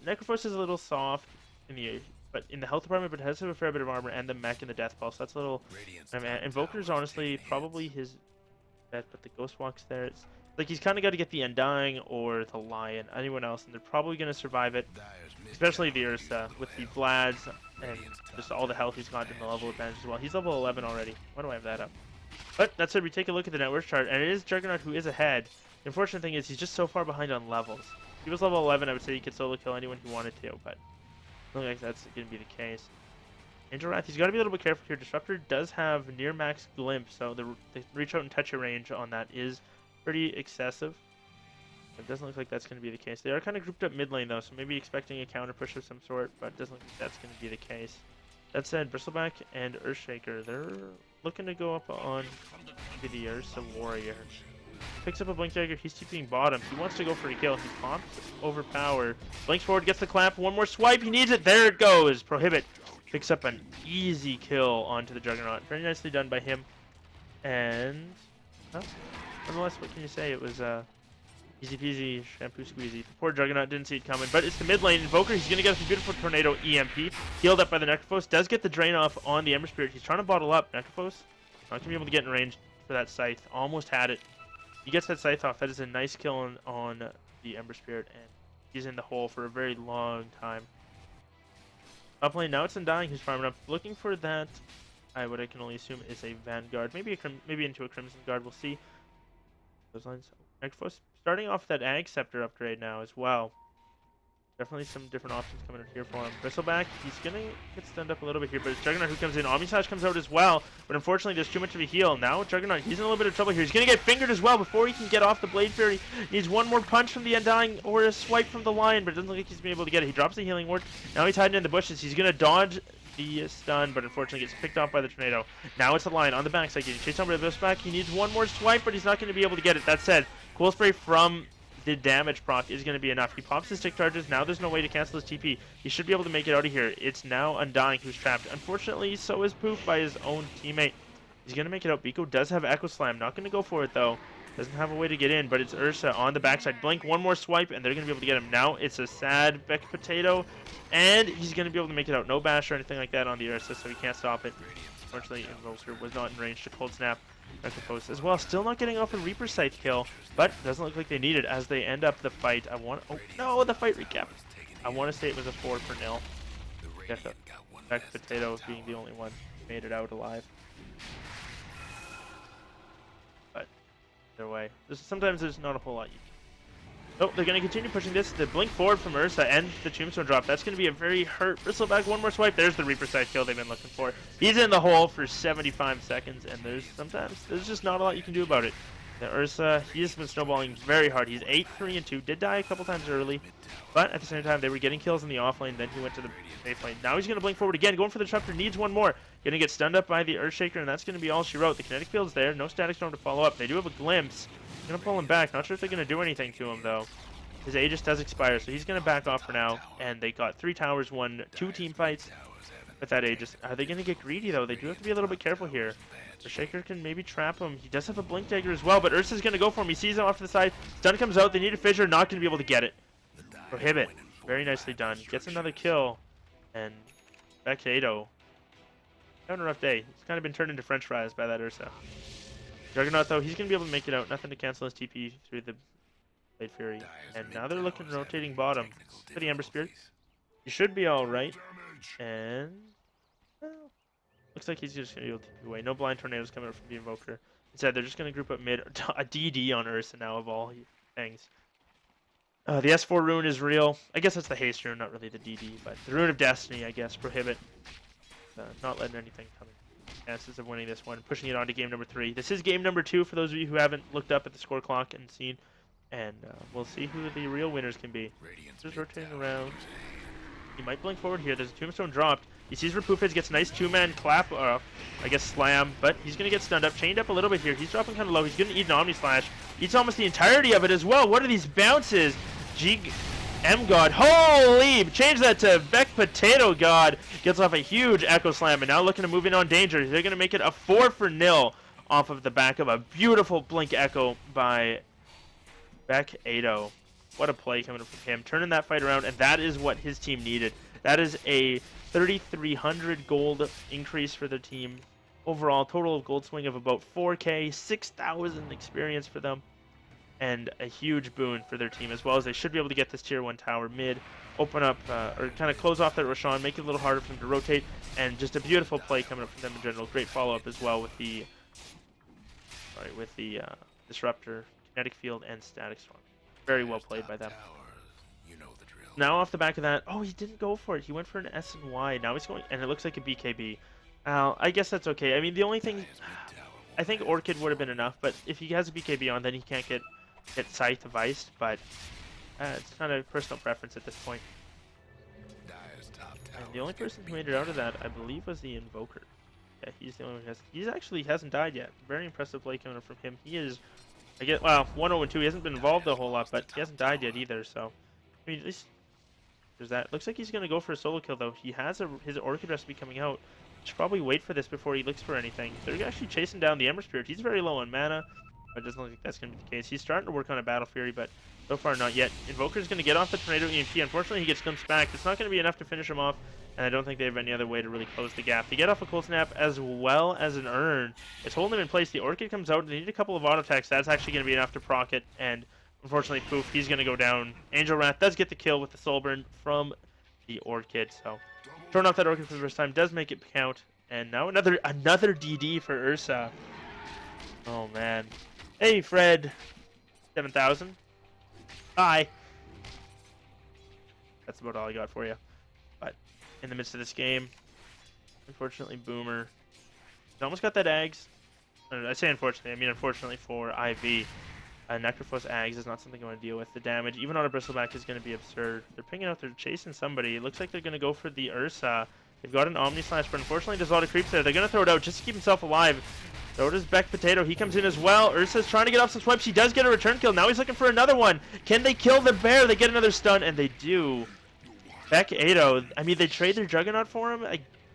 Necrophos is a little soft in the health department, but has a fair bit of armor and the mech and the death pulse. That's a little... Invoker's honestly probably his bet, but the Ghost Walk's there. It's like he's kind of got to get the Undying or the Lion, anyone else, and they're probably going to survive it. Especially the Ursa with the Vlads and just all the health he's got in the level advantage as well. He's level 11 already. Why do I have that up? But that said, we take a look at the net worth chart, and it is Juggernaut who is ahead. The unfortunate thing is he's just so far behind on levels. If he was level 11, I would say he could solo kill anyone he wanted to, but I don't think that's going to be the case. Angel Wrath, he's got to be a little bit careful here. Disruptor does have near max glimpse, so the reach out and touch your range on that is pretty excessive. It doesn't look like that's going to be the case. They are kind of grouped up mid lane though, so maybe expecting a counter push of some sort, but it doesn't look like that's going to be the case. That said, Bristleback and Earthshaker, they're looking to go up on the Ursa Warrior. Picks up a Blink Dagger, he's TPing bottom. He wants to go for a kill. He pops overpower. Blinks forward, gets the clamp. One more swipe, he needs it. There it goes. Prohibit picks up an easy kill onto the Juggernaut. Very nicely done by him. And, well, nonetheless, what can you say? It was easy peasy, shampoo squeezy. The poor Juggernaut didn't see it coming, but it's the mid lane. Invoker, he's going to get a beautiful Tornado EMP. Healed up by the Necrophos. Does get the drain off on the Ember Spirit. He's trying to bottle up. Necrophos not going to be able to get in range for that Scythe. Almost had it. He gets that Scythe off. That is a nice kill on the Ember Spirit, and he's in the hole for a very long time. Up lane, now it's Undying who's farming up. Looking for that, what I can only assume is a Vanguard. Maybe into a Crimson Guard. We'll see. Those lines. Necrophos starting off that Ag Scepter upgrade now as well. Definitely some different options coming in here for him. Bristleback, he's going to get stunned up a little bit here, but it's Juggernaut who comes in. Omni Slash comes out as well, but unfortunately there's too much of a heal. Now Juggernaut, he's in a little bit of trouble here. He's going to get fingered as well before he can get off the Blade Fury. Needs one more punch from the Undying or a swipe from the Lion, but it doesn't look like he's been able to get it. He drops the Healing Ward. Now he's hiding in the bushes. He's going to dodge the stun, but unfortunately gets picked off by the Tornado. Now it's the Lion on the backside getting chased down by the Bristleback. He needs one more swipe, but he's not going to be able to get it. That said, Cool Spray from the damage proc is going to be enough. He pops his stick charges. Now there's no way to cancel his TP. He should be able to make it out of here. It's now Undying who's trapped. Unfortunately, so is Poof by his own teammate. He's going to make it out. Biko does have Echo Slam. Not going to go for it, though. Doesn't have a way to get in, but it's Ursa on the backside. Blink, one more swipe, and they're going to be able to get him. Now it's a sad Beck Potato, and he's going to be able to make it out. No bash or anything like that on the Ursa, so he can't stop it. Unfortunately, Invoker was not in range to Cold Snap. Post as well, still not getting off a Reaper Scythe kill, but doesn't look like they need it as they end up the fight. Oh no, the fight recap. I want to say it was a 4-0. Guess that Beck Potato being the only one who made it out alive. But either way, sometimes there's not a whole lot you can. Oh, they're going to continue pushing this. The blink forward from Ursa and the Tombstone drop. That's going to be a very hurt Bristleback. One more swipe. There's the Reaper Scythe kill they've been looking for. He's in the hole for 75 seconds, and there's just not a lot you can do about it. The Ursa, he's been snowballing very hard. He's 8-3-2. Did die a couple times early, but at the same time, they were getting kills in the off lane. Then he went to the safe lane. Now he's going to blink forward again, going for the Disruptor. Needs one more. Going to get stunned up by the Earthshaker, and that's going to be all she wrote. The kinetic field's there. No static storm to follow up. They do have a glimpse. Going to pull him back. Not sure if they're going to do anything to him, though. His Aegis does expire, so he's going to back off for now. And they got 3 towers, won 2 team fights with that Aegis. Are they going to get greedy, though? They do have to be a little bit careful here. The Shaker can maybe trap him. He does have a Blink Dagger as well, but Ursa's going to go for him. He sees him off to the side. Stun comes out. They need a fissure. Not going to be able to get it. Prohibit. Very nicely done. Gets another kill. And back to Ado. Having a rough day. He's kind of been turned into french fries by that Ursa. Juggernaut, though, he's going to be able to make it out. Nothing to cancel his TP through the Blade Fury. And now they're looking rotating bottom for the Ember Spirit. He should be alright. And well, looks like he's just going to be able to TP away. No blind tornadoes coming up from the Invoker. Instead, they're just going to group up mid. A DD on Ursa now of all things. The S4 rune is real. I guess that's the haste rune, not really the DD, but the rune of destiny, I guess. Prohibit. Not letting anything come in. chances of winning this one, pushing it on to game number 3. This is game number 2 for those of you who haven't looked up at the score clock and seen, and we'll see who the real winners can be. Just rotating around. He might blink forward here. There's a tombstone dropped. He sees where Poof is, gets a nice 2-man clap, I guess slam, but he's going to get stunned up, chained up a little bit here. He's dropping kind of low. He's going to eat an Omni Slash. Eats almost the entirety of it as well. What are these bounces? M-God. Holy! Change that to Beck Potato God. Gets off a huge Echo Slam, and now looking to move in on Danger. They're going to make it a 4-0 off of the back of a beautiful Blink Echo by Beck Ado. What a play coming up from him. Turning that fight around, and that is what his team needed. That is a 3,300 gold increase for their team. Overall, total of gold swing of about 4K, 6,000 experience for them, and a huge boon for their team, as well as they should be able to get this tier 1 tower mid, open up, or kind of close off that Roshan, make it a little harder for them to rotate, and just a beautiful play coming up from them in general. Great follow-up as well with the, Disruptor, Kinetic Field, and Static Storm. Very well played by them. Now off the back of that, oh, he didn't go for it. He went for an S and Y. Now he's going, and it looks like a BKB. I guess that's okay. I mean, the only thing, I think Orchid would have been enough, but if he has a BKB on, then he can't get Scythe Viced, but it's kind of personal preference at this point. And the only person who made it out of that, I believe, was the Invoker. Yeah, he's the only one who has, he's actually hasn't died yet. Very impressive play coming up from him. He is, well, 1-0-2. He hasn't been involved a whole lot, but he hasn't died yet either, so, I mean, at least there's that. Looks like he's going to go for a solo kill, though. He has his Orchid recipe coming out. Should probably wait for this before he looks for anything. They're actually chasing down the Ember Spirit. He's very low on mana, but it doesn't look like that's going to be the case. He's starting to work on a Battle Fury, but so far not yet. Invoker's going to get off the Tornado EMP. Unfortunately, he gets glimpsed back. It's not going to be enough to finish him off, and I don't think they have any other way to really close the gap. They get off a Cold Snap as well as an Urn. It's holding him in place. The Orchid comes out. They need a couple of auto attacks. That's actually going to be enough to proc it, and unfortunately, Poof, he's going to go down. Angel Wrath does get the kill with the Soul Burn from the Orchid, so throwing off that Orchid for the first time does make it count. And now another DD for Ursa. Oh man. Hey Fred, 7,000. Bye. That's about all I got for you. But in the midst of this game, unfortunately, Boomer, he almost got that Ags. I say unfortunately, I mean unfortunately for IV. Necrophos Ags is not something I want to deal with. The damage, even on a Bristleback, is going to be absurd. They're pinging out, they're chasing somebody. It looks like they're going to go for the Ursa. They've got an Omni Slash, but unfortunately there's a lot of creeps there. They're going to throw it out just to keep himself alive. So does Beck Potato. He comes in as well. Ursa's trying to get off some swipes. He does get a return kill. Now he's looking for another one. Can they kill the bear? They get another stun, and they do. Beck Ado. I mean, they trade their Juggernaut for him.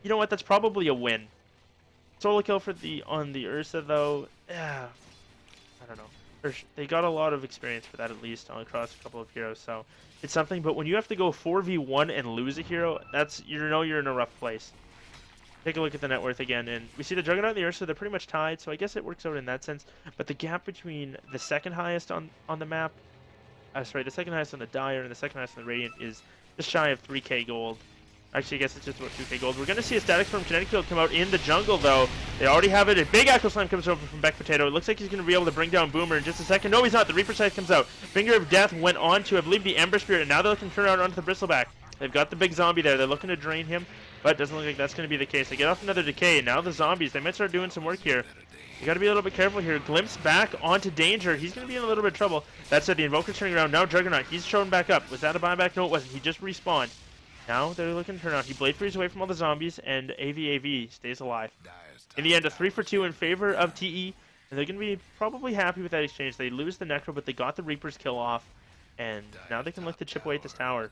You know what? That's probably a win. Solo kill for on the Ursa, though. Yeah, I don't know. They got a lot of experience for that, at least, across a couple of heroes, so it's something. But when you have to go 4v1 and lose a hero, that's, you know, you're in a rough place. Take a look at the net worth again, and we see the Juggernaut and the Ursa, they're pretty much tied, so I guess it works out in that sense. But the gap between the second highest on the map, the second highest on the Dire and the second highest on the Radiant is just shy of 3k gold. Actually, I guess it's just about 2k gold. We're going to see a Static Storm Kinetic Field come out in the jungle, though. They already have it. A big Echo Slam comes over from Beck Potato. It looks like he's going to be able to bring down Boomer in just a second. No, he's not. The Reaper Scythe comes out. Finger of Death went on to, I believe, the Ember Spirit, and now they're looking to turn around onto the Bristleback. They've got the big zombie there. They're looking to drain him, but it doesn't look like that's going to be the case. They get off another Decay, and now the zombies, they might start doing some work here. You got to be a little bit careful here. Glimpse back onto Danger. He's going to be in a little bit of trouble. That said, the Invoker's turning around. Now Juggernaut. He's shown back up. Was that a buyback? No, it wasn't. He just respawned. Now they're looking to turn around. He Blade Frees away from all the zombies, and AV stays alive. In the end, a 3-for-2 in favor of TE, and they're going to be probably happy with that exchange. They lose the Necro, but they got the Reaper's kill off, and now they can look to chip away at this tower.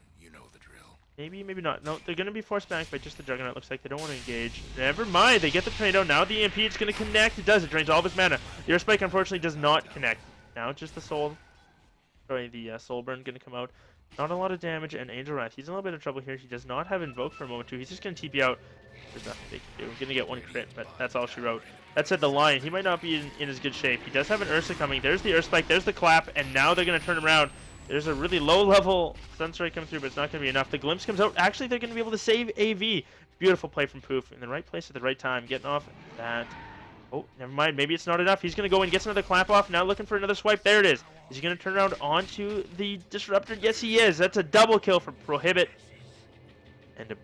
Maybe, maybe not. No, they're going to be forced back by just the Juggernaut. Looks like they don't want to engage. Never mind. They get the tornado. Now the EMP is going to connect. It does. It drains all of his mana. The Earth Spike, unfortunately, does not connect. Now just the Soul. Sorry, the Soul Burn going to come out. Not a lot of damage, and Angel Wrath, he's in a little bit of trouble here. He does not have Invoke for a moment, too. He's just going to TP out. There's nothing they can do. We're going to get one crit, but that's all she wrote. That said, the Lion, he might not be in as good shape. He does have an Ursa coming. There's the Earth Spike, there's the Clap, and now they're going to turn him around. There's a really low-level Sunstrike coming through, but it's not going to be enough. The Glimpse comes out. Actually, they're going to be able to save AV. Beautiful play from Poof. In the right place at the right time. Getting off that. Oh, never mind. Maybe it's not enough. He's going to go and gets another Clap off. Now looking for another swipe. There it is. Is he going to turn around onto the Disruptor? Yes, he is. That's a double kill for Prohibit. And a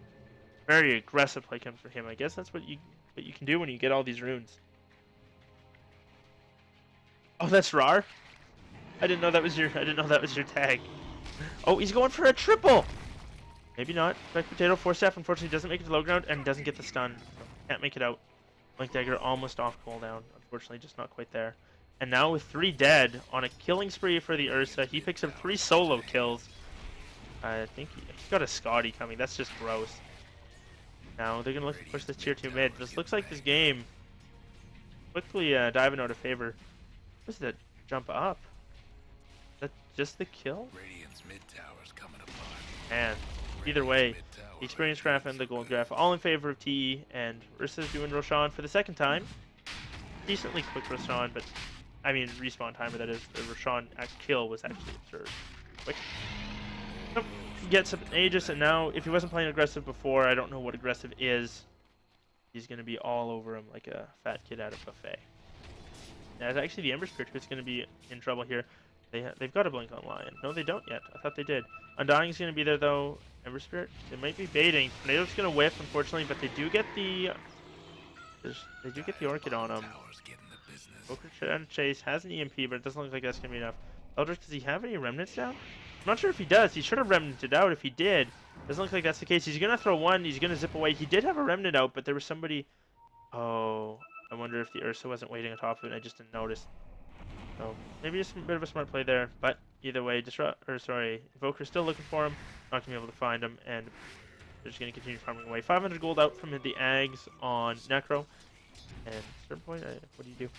very aggressive play comes from him. I guess that's what you what you can do when you get all these runes. Oh, that's Rar? I didn't know that was your tag. Oh, he's going for a triple! Maybe not. Back Potato, Force Staff, unfortunately doesn't make it to low ground and doesn't get the stun. So can't make it out. Blink Dagger almost off cooldown. Unfortunately, just not quite there. And now with 3 dead, on a killing spree for the Ursa, he picks up 3 solo kills. I think he's got a Scotty coming. That's just gross. Now they're going to look to push this tier 2 mid. This looks like this game quickly diving out of favor. What's that jump up? Is that just the kill? Radiant's mid tower's coming apart. And either way, the experience graph and the gold graph all in favor of TE, and Ursa's doing Roshan for the second time. Decently quick Roshan, but I mean respawn timer, that is. The Roshan kill was actually absurd. Quick. Nope. He gets an Aegis, and now if he wasn't playing aggressive before, I don't know what aggressive is. He's going to be all over him like a fat kid at a buffet. And actually the Ember Spirit is going to be in trouble here. They've got a blink on Lion. No, they don't yet. I thought they did. Undying's going to be there though. Ember Spirit, they might be baiting. Tornado's going to whiff, unfortunately, but they do get the Orchid on him. Bo3 trying to chase, has an EMP, but it doesn't look like that's going to be enough. Eldritch, does he have any remnants down? I'm not sure if he does. He should have remnanted out if he did. Doesn't look like that's the case. He's going to throw one. He's going to zip away. He did have a remnant out, but there was somebody... Oh, I wonder if the Ursa wasn't waiting on top of it and I just didn't notice. So maybe just a bit of a smart play there, but either way, Invoker's still looking for him, not gonna be able to find him, and they're just gonna continue farming away. 500 gold out from the Ags on Necro, and at a certain point, what do you do?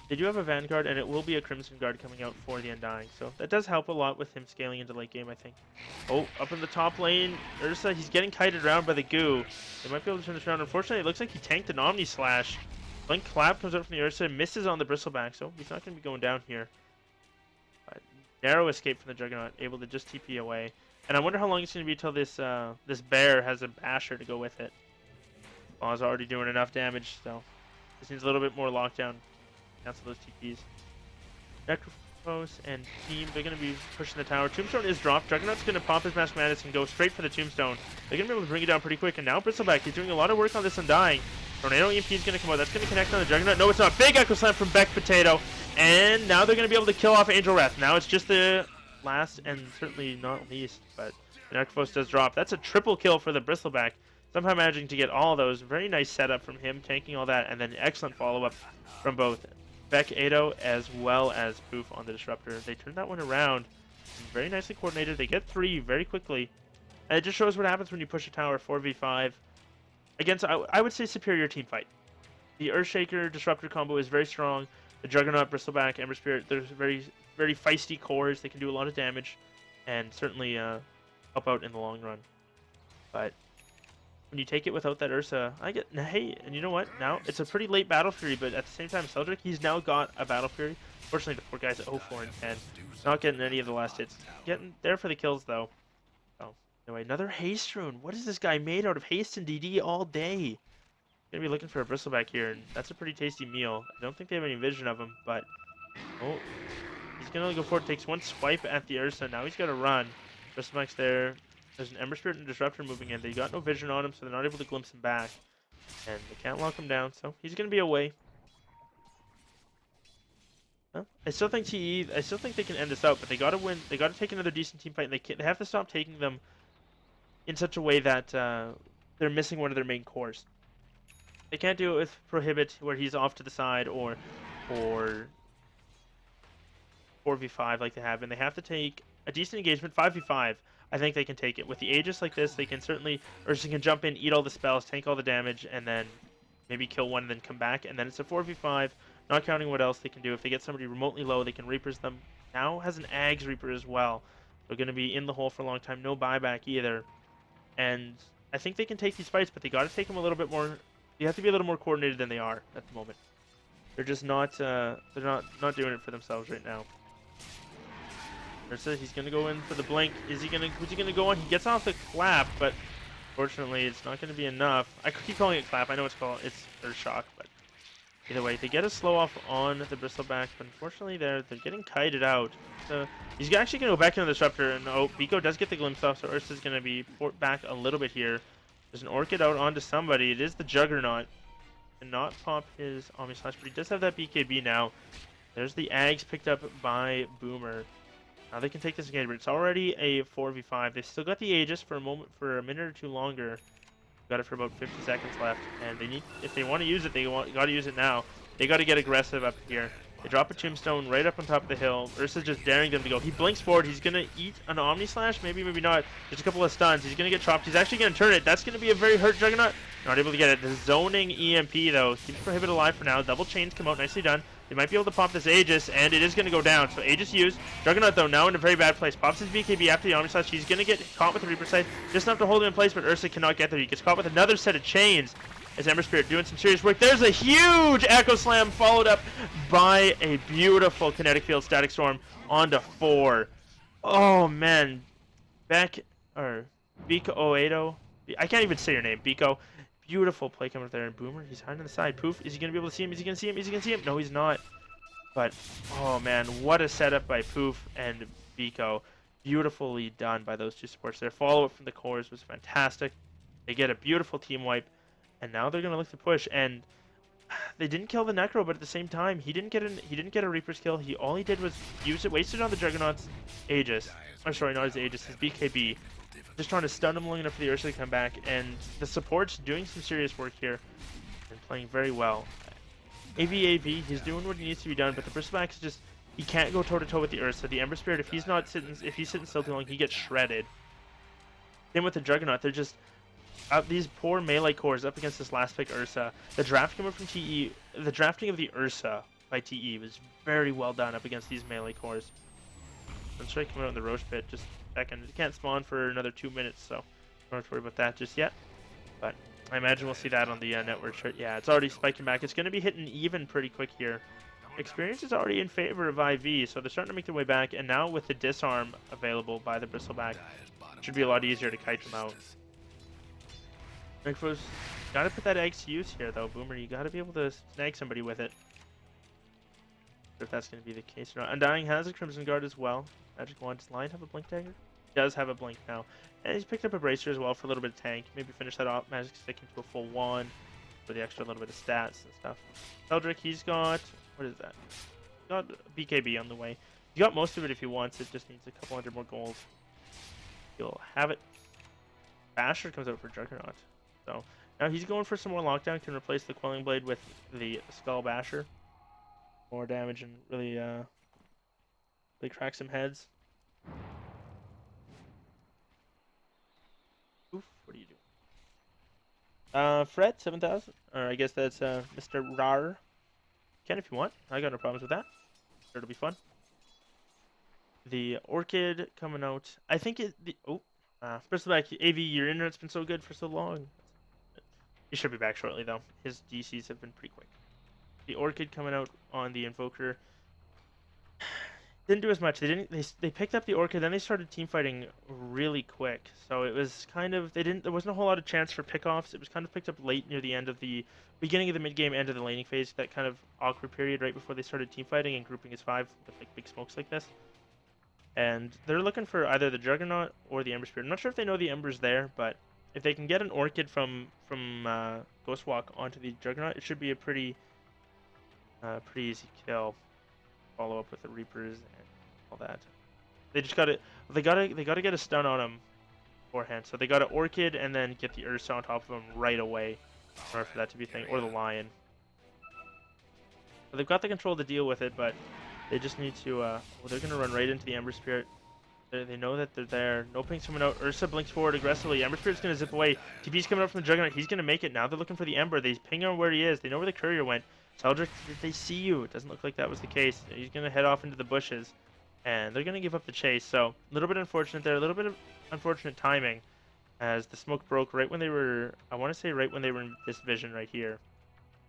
They do have a Vanguard, and it will be a Crimson Guard coming out for the Undying, so that does help a lot with him scaling into late game, I think. Oh, up in the top lane, Ursa, he's getting kited around by the goo. They might be able to turn this around. Unfortunately, it looks like he tanked an Omni Slash. Blink Clap comes out from the Ursa, misses on the Bristleback, so he's not going to be going down here. But narrow escape from the Juggernaut, able to just TP away. And I wonder how long it's going to be until this this bear has a Basher to go with it. Law's already doing enough damage, so this needs a little bit more lockdown. Cancel those TPs. Necrophos and team, they're going to be pushing the tower. Tombstone is dropped. Juggernaut's going to pop his Mask Madness and go straight for the Tombstone. They're going to be able to bring it down pretty quick. And now Bristleback, he's doing a lot of work on this Undying. Tornado EMP is going to come out. That's going to connect on the Juggernaut. No, it's not. Big Echo Slam from Beck Potato. And now they're going to be able to kill off Angel Wrath. Now it's just the last and certainly not least. But the Necrophos does drop. That's a triple kill for the Bristleback. Somehow managing to get all those. Very nice setup from him, tanking all that. And then excellent follow-up from both Beck Ado as well as Poof on the Disruptor. They turn that one around. Very nicely coordinated. They get 3 very quickly. And it just shows what happens when you push a tower 4v5 against, I would say, superior team fight. The Earthshaker Disruptor combo is very strong. The Juggernaut, Bristleback, Ember Spirit, there's very, very feisty cores. They can do a lot of damage and certainly help out in the long run. But when you take it without that Ursa, hey, and you know what? Now, it's a pretty late Battle Fury, but at the same time, Seldrick, he's now got a Battle Fury. Fortunately, the poor guy's at 0-4 and 10. Not getting any of the last hits. Getting there for the kills, though. Oh, anyway, another Haste Rune. What is this guy made out of Haste and DD all day? Gonna be looking for a Bristleback here, and that's a pretty tasty meal. I don't think they have any vision of him, but... Oh, he's gonna go for it. Takes one swipe at the Ursa. Now he's gotta run. Bristleback's there. There's an Ember Spirit and Disruptor moving in. They got no vision on him, so they're not able to glimpse him back. And they can't lock him down, so he's going to be away. Well, I still think they can end this out, but they got to win. They got to take another decent team fight, and they have to stop taking them in such a way that they're missing one of their main cores. They can't do it with Prohibit, where he's off to the side, or 4v5 like they have, and they have to take a decent engagement, 5v5. I think they can take it. With the Aegis like this, they can certainly, Ursa can jump in, eat all the spells, tank all the damage, and then maybe kill one and then come back. And then it's a 4v5, not counting what else they can do. If they get somebody remotely low, they can Reapers them. Now has an Ags Reaper as well. They're going to be in the hole for a long time. No buyback either. And I think they can take these fights, but they got to take them a little bit more. You have to be a little more coordinated than they are at the moment. They're just not, they're not doing it for themselves right now. Ursa, he's going to go in for the blink. Who's he going to go on? He gets off the clap, but fortunately it's not going to be enough. I keep calling it clap. I know it's Earth Shock, but either way, they get a slow off on the Bristleback, but unfortunately they're getting kited out. So he's actually going to go back into the Disruptor, and oh, Biko does get the glimpse off, so Ursa's going to be port back a little bit here. There's an Orchid out onto somebody. It is the Juggernaut. Cannot pop his Omni Slash, but he does have that BKB now. There's the Ags picked up by Boomer. Now they can take this again, but it's already a 4v5. They still got the Aegis for a minute or two longer. Got it for about 50 seconds left, and they need, if they want to use it, got to use it now. They got to get aggressive up here. They drop a Tombstone right up on top of the hill. Ursa's just daring them to go. He blinks forward. He's going to eat an Omni Slash. Maybe, maybe not. Just a couple of stuns. He's going to get chopped. He's actually going to turn it. That's going to be a very hurt Juggernaut. Not able to get it. The zoning EMP, though, keeps Prohibit alive for now. Double chains come out. Nicely done. They might be able to pop this Aegis, and it is going to go down. So Aegis used. Juggernaut, though, now in a very bad place. Pops his BKB after the Omni Slash. He's going to get caught with the Reaper Sight. Just enough to hold him in place, but Ursa cannot get there. He gets caught with another set of chains. As Ember Spirit doing some serious work. There's a huge Echo Slam followed up by a beautiful Kinetic Field Static Storm onto 4. Oh man, Biko Oedo. I can't even say your name, Biko. Beautiful play coming up there, and Boomer, he's hiding on the side. Poof, is he gonna be able to see him? Is he gonna see him? Is he gonna see him? No, he's not. But oh man, what a setup by Poof and Biko. Beautifully done by those two supports. Their follow-up from the cores was fantastic. They get a beautiful team wipe. And now they're gonna look to push, and they didn't kill the Necro, but at the same time, he didn't get a Reaper's kill. All he did was use it, wasted on the Juggernaut's Aegis. Or sorry, not his Aegis, his BKB. Just trying to stun him long enough for the Ursa to come back, and the support's doing some serious work here and playing very well. AV, he's doing what he needs to be done, but the Bristleback is just, he can't go toe to toe with the Ursa. The Ember Spirit, if he's sitting still too long, he gets shredded. Same with the Juggernaut, they're just. These poor melee cores up against this last pick Ursa. The drafting of the Ursa by TE was very well done up against these melee cores. Sunstrike coming out in the Roche pit just a second. It can't spawn for another 2 minutes, so don't have to worry about that just yet. But I imagine we'll see that on the network chart. Yeah, it's already spiking back. It's going to be hitting even pretty quick here. Experience is already in favor of IV, so they're starting to make their way back. And now with the disarm available by the Bristleback, it should be a lot easier to kite them out. Necro's gotta put that eggs to use here, though. Boomer, you gotta be able to snag somebody with it. If that's gonna be the case or not. Undying has a Crimson Guard as well. Magic Wand. Does Lion have a Blink Dagger? He does have a Blink now. And he's picked up a Bracer as well for a little bit of tank. Maybe finish that off. Magic Stick into a full wand for the extra little bit of stats and stuff. Eldrick, he's got... What is that? He's got BKB on the way. He got most of it if he wants. It just needs a couple hundred more gold. He'll have it. Basher comes out for Juggernaut. So now he's going for some more lockdown. Can replace the Quelling Blade with the Skull Basher. More damage and really crack some heads. Oof, what are you doing? Fred 7000, or I guess that's Mr. Rar. Can if you want. I got no problems with that. Sure, it'll be fun. The Orchid coming out. I think Bristleback AV, your internet's been so good for so long. He should be back shortly, though. His DCs have been pretty quick. The Orchid coming out on the Invoker didn't do as much. They picked up the Orchid, then they started team fighting really quick. So it was kind of there wasn't a whole lot of chance for pickoffs. It was kind of picked up late near the end of the beginning of the mid game, end of the laning phase. That kind of awkward period right before they started team fighting and grouping as 5 with like big smokes like this. And they're looking for either the Juggernaut or the Ember Spirit. I'm not sure if they know the Ember's there, but if they can get an Orchid from Ghostwalk onto the Juggernaut, it should be a pretty easy kill. Follow up with the Reapers and all that. They just they gotta get a stun on him beforehand. So they got an Orchid and then get the Ursa on top of him right away in order for that to be a thing, or the Lion. So they've got the control to deal with it, but they just need to. They're gonna run right into the Ember Spirit. They know that they're there. No ping's coming out. Ursa blinks forward aggressively. Ember Spirit's going to zip away. TP's coming up from the Juggernaut. He's going to make it. Now they're looking for the Ember. They ping on where he is. They know where the courier went. Eldrick, did they see you? It doesn't look like that was the case. He's going to head off into the bushes. And they're going to give up the chase. So, a little bit unfortunate there. A little bit of unfortunate timing. As the smoke broke right when they were... I want to say right when they were in this vision right here.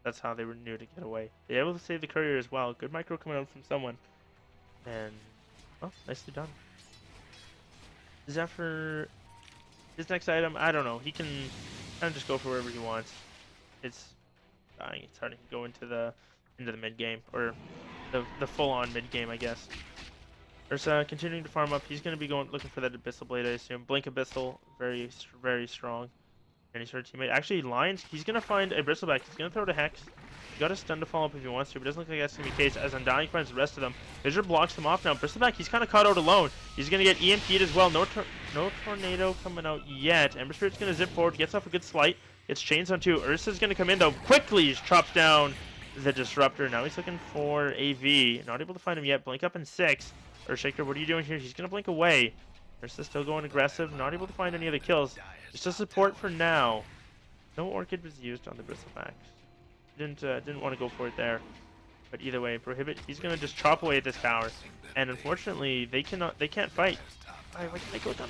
That's how they were new to get away. They were able to save the courier as well. Good micro coming out from someone. And, well, nicely done. Zephyr, his next item, I don't know. He can kind of just go for wherever he wants. It's dying. It's starting to go into the mid game, or the full-on mid game, I guess. Ursa continuing to farm up. He's going to be looking for that Abyssal Blade, I assume. Blink Abyssal, very strong. Any sort of teammate. Actually, Lions, he's going to find a Bristleback. He's going to throw the Hex. He's got a stun to follow up if he wants to, but it doesn't look like that's going to be the case, as Undying finds the rest of them. Fissure blocks them off now. Bristleback, he's kind of caught out alone. He's going to get EMP'd as well. No Tornado coming out yet. Ember Spirit's going to zip forward, gets off a good slight. Gets chains on 2. Ursa's going to come in, though. Quickly chops down the Disruptor. Now he's looking for AV. Not able to find him yet. Blink up in 6. Earthshaker, what are you doing here? He's going to blink away. Ursa's still going aggressive. Not able to find any of the kills. Just a support for now. No Orchid was used on the Bristleback. Didn't want to go for it there. But either way, Prohibit, he's going to just chop away at this tower. And unfortunately, they can't fight. Why can't I go down?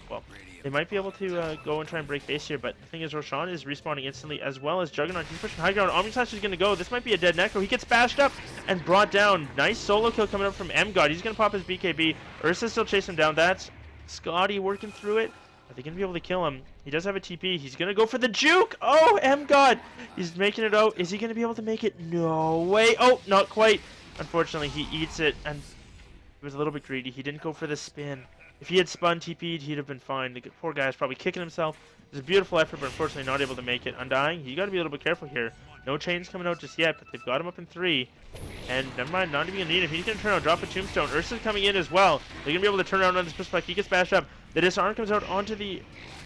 Well, they might be able to go and try and break base here, but the thing is, Roshan is respawning instantly, as well as Juggernaut. He's pushing high ground. Omnislash is going to go. This might be a dead Necro. He gets bashed up and brought down. Nice solo kill coming up from M-God. He's going to pop his BKB. Ursa's still chasing him down. That's Scotty working through it. Are they going to be able to kill him? He does have a TP. He's going to go for the juke. Oh, M-God. He's making it out. Is he going to be able to make it? No way. Oh, not quite. Unfortunately, he eats it, and he was a little bit greedy. He didn't go for the spin. If he had spun TP'd, he'd have been fine. The poor guy's probably kicking himself. It's a beautiful effort, but unfortunately not able to make it. Undying, you got to be a little bit careful here. No chains coming out just yet, but they've got him up in 3. And never mind, not even going to need him. He's going to turn around, drop a Tombstone. Ursa's coming in as well. They're going to be able to turn around on this Bristleback. He gets bashed up. The Disarm comes out onto the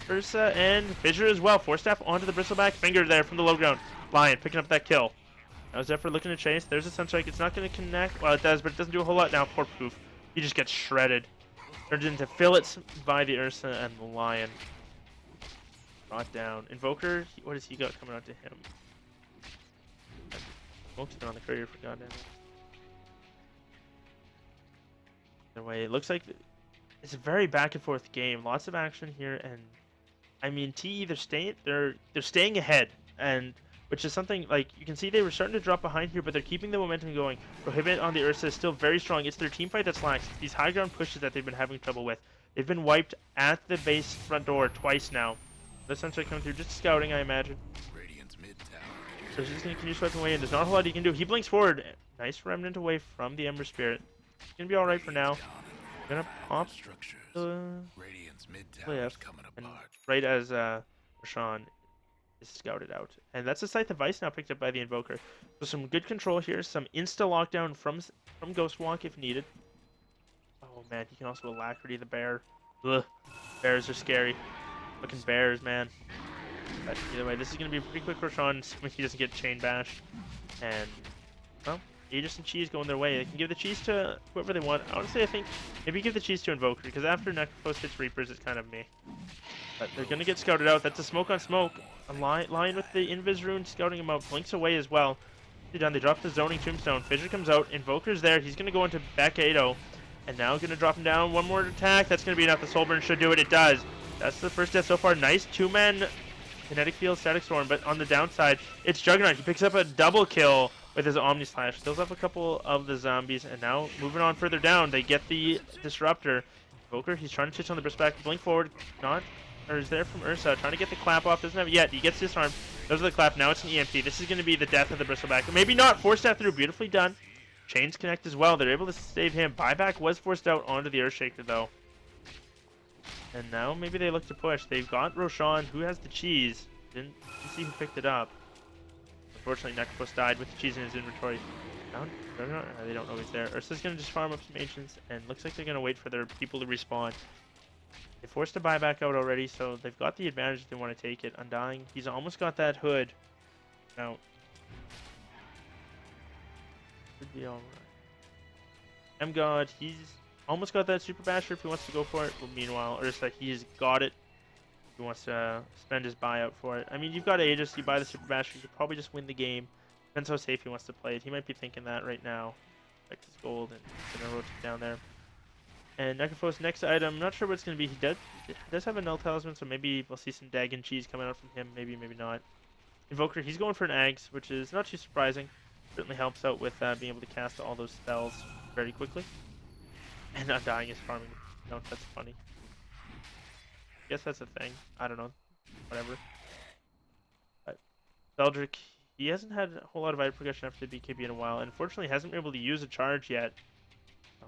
Ursa and Fissure as well. Force Staff onto the Bristleback. Finger there from the low ground. Lion picking up that kill. Now Zephyr looking to chase. There's a Sunstrike. It's not going to connect. Well, it does, but it doesn't do a whole lot now. Poor Poof. He just gets shredded. Turned into fillets by the Ursa and the Lion. Brought down. Invoker, what has he got coming out to him? Smoke's been on the courier for goddamn. Either way, it looks like it's a very back and forth game. Lots of action here, and I mean, TE they're staying ahead, and which is something like you can see they were starting to drop behind here, but they're keeping the momentum going. Prohibit on the Ursa is still very strong. It's their team fight that's lax. These high ground pushes that they've been having trouble with. They've been wiped at the base front door twice now. The Sunstrike coming through, just scouting, I imagine. So he's just going to continue swiping away, and there's not a whole lot he can do. He blinks forward. Nice remnant away from the Ember Spirit. He's going to be alright for now. Going to pop the cliff, and right as Roshan is scouted out. And that's a Scythe of Ice now picked up by the Invoker. So some good control here, some insta-lockdown from Ghostwalk if needed. Oh man, he can also Alacrity the Bear. Ugh, bears are scary. Looking bears, man. But either way, this is going to be pretty quick for Roshan when he doesn't get chain bashed. And, well, Aegis and Cheese going their way. They can give the Cheese to whoever they want. Honestly, I think maybe give the Cheese to Invoker, because after Necrophos hits Reapers, it's kind of me. But they're going to get scouted out. That's a smoke on smoke. A Lion with the Invis Rune scouting him out. Blinks away as well. They're done. They drop the Zoning Tombstone. Fissure comes out. Invoker's there. He's going to go into back 8-0. And now going to drop him down. One more attack. That's going to be enough. The Soulburn should do it. It does. That's the first death so far. Nice 2-man Kinetic Field, Static Storm. But on the downside, it's Juggernaut. He picks up a double kill with his Omnislash. Kills up a couple of the zombies. And now moving on further down, they get the Disruptor. Invoker, he's trying to chase on the Bristleback. Blink forward. Not. Or is there from Ursa. Trying to get the clap off. Doesn't have it yet. He gets disarmed. Those are the clap. Now it's an EMP. This is going to be the death of the Bristleback. Maybe not. Force Staff through. Beautifully done. Chains connect as well. They're able to save him. Buyback was forced out onto the Earthshaker, though. And now maybe they look to push. They've got Roshan, who has the cheese. Didn't see who picked it up. Unfortunately, Necrophos died with the cheese in his inventory. They don't know he's there. Ursa's going to just farm up some ancients, and looks like they're going to wait for their people to respawn. They forced a buyback out already, so they've got the advantage if they want to take it. Undying, he's almost got that hood. Now, should be alright. M-God, he's almost got that Super Basher if he wants to go for it. But meanwhile, Ursa, he's got it. He wants to spend his buyout for it. I mean, you've got Aegis, you buy the Super Basher, you could probably just win the game. Depends how safe he wants to play it. He might be thinking that right now. Like his gold and gonna rotate down there. And Necrophos, next item, not sure what it's gonna be. He does have a Null Talisman, so maybe we'll see some Dagon cheese coming out from him. Maybe, maybe not. Invoker, he's going for an Ags, which is not too surprising. Certainly helps out with being able to cast all those spells very quickly. And Undying is farming. No, that's funny. I guess that's a thing. I don't know. Whatever. But Beldrick, he hasn't had a whole lot of item progression after the BKB in a while, and unfortunately hasn't been able to use a charge yet. So,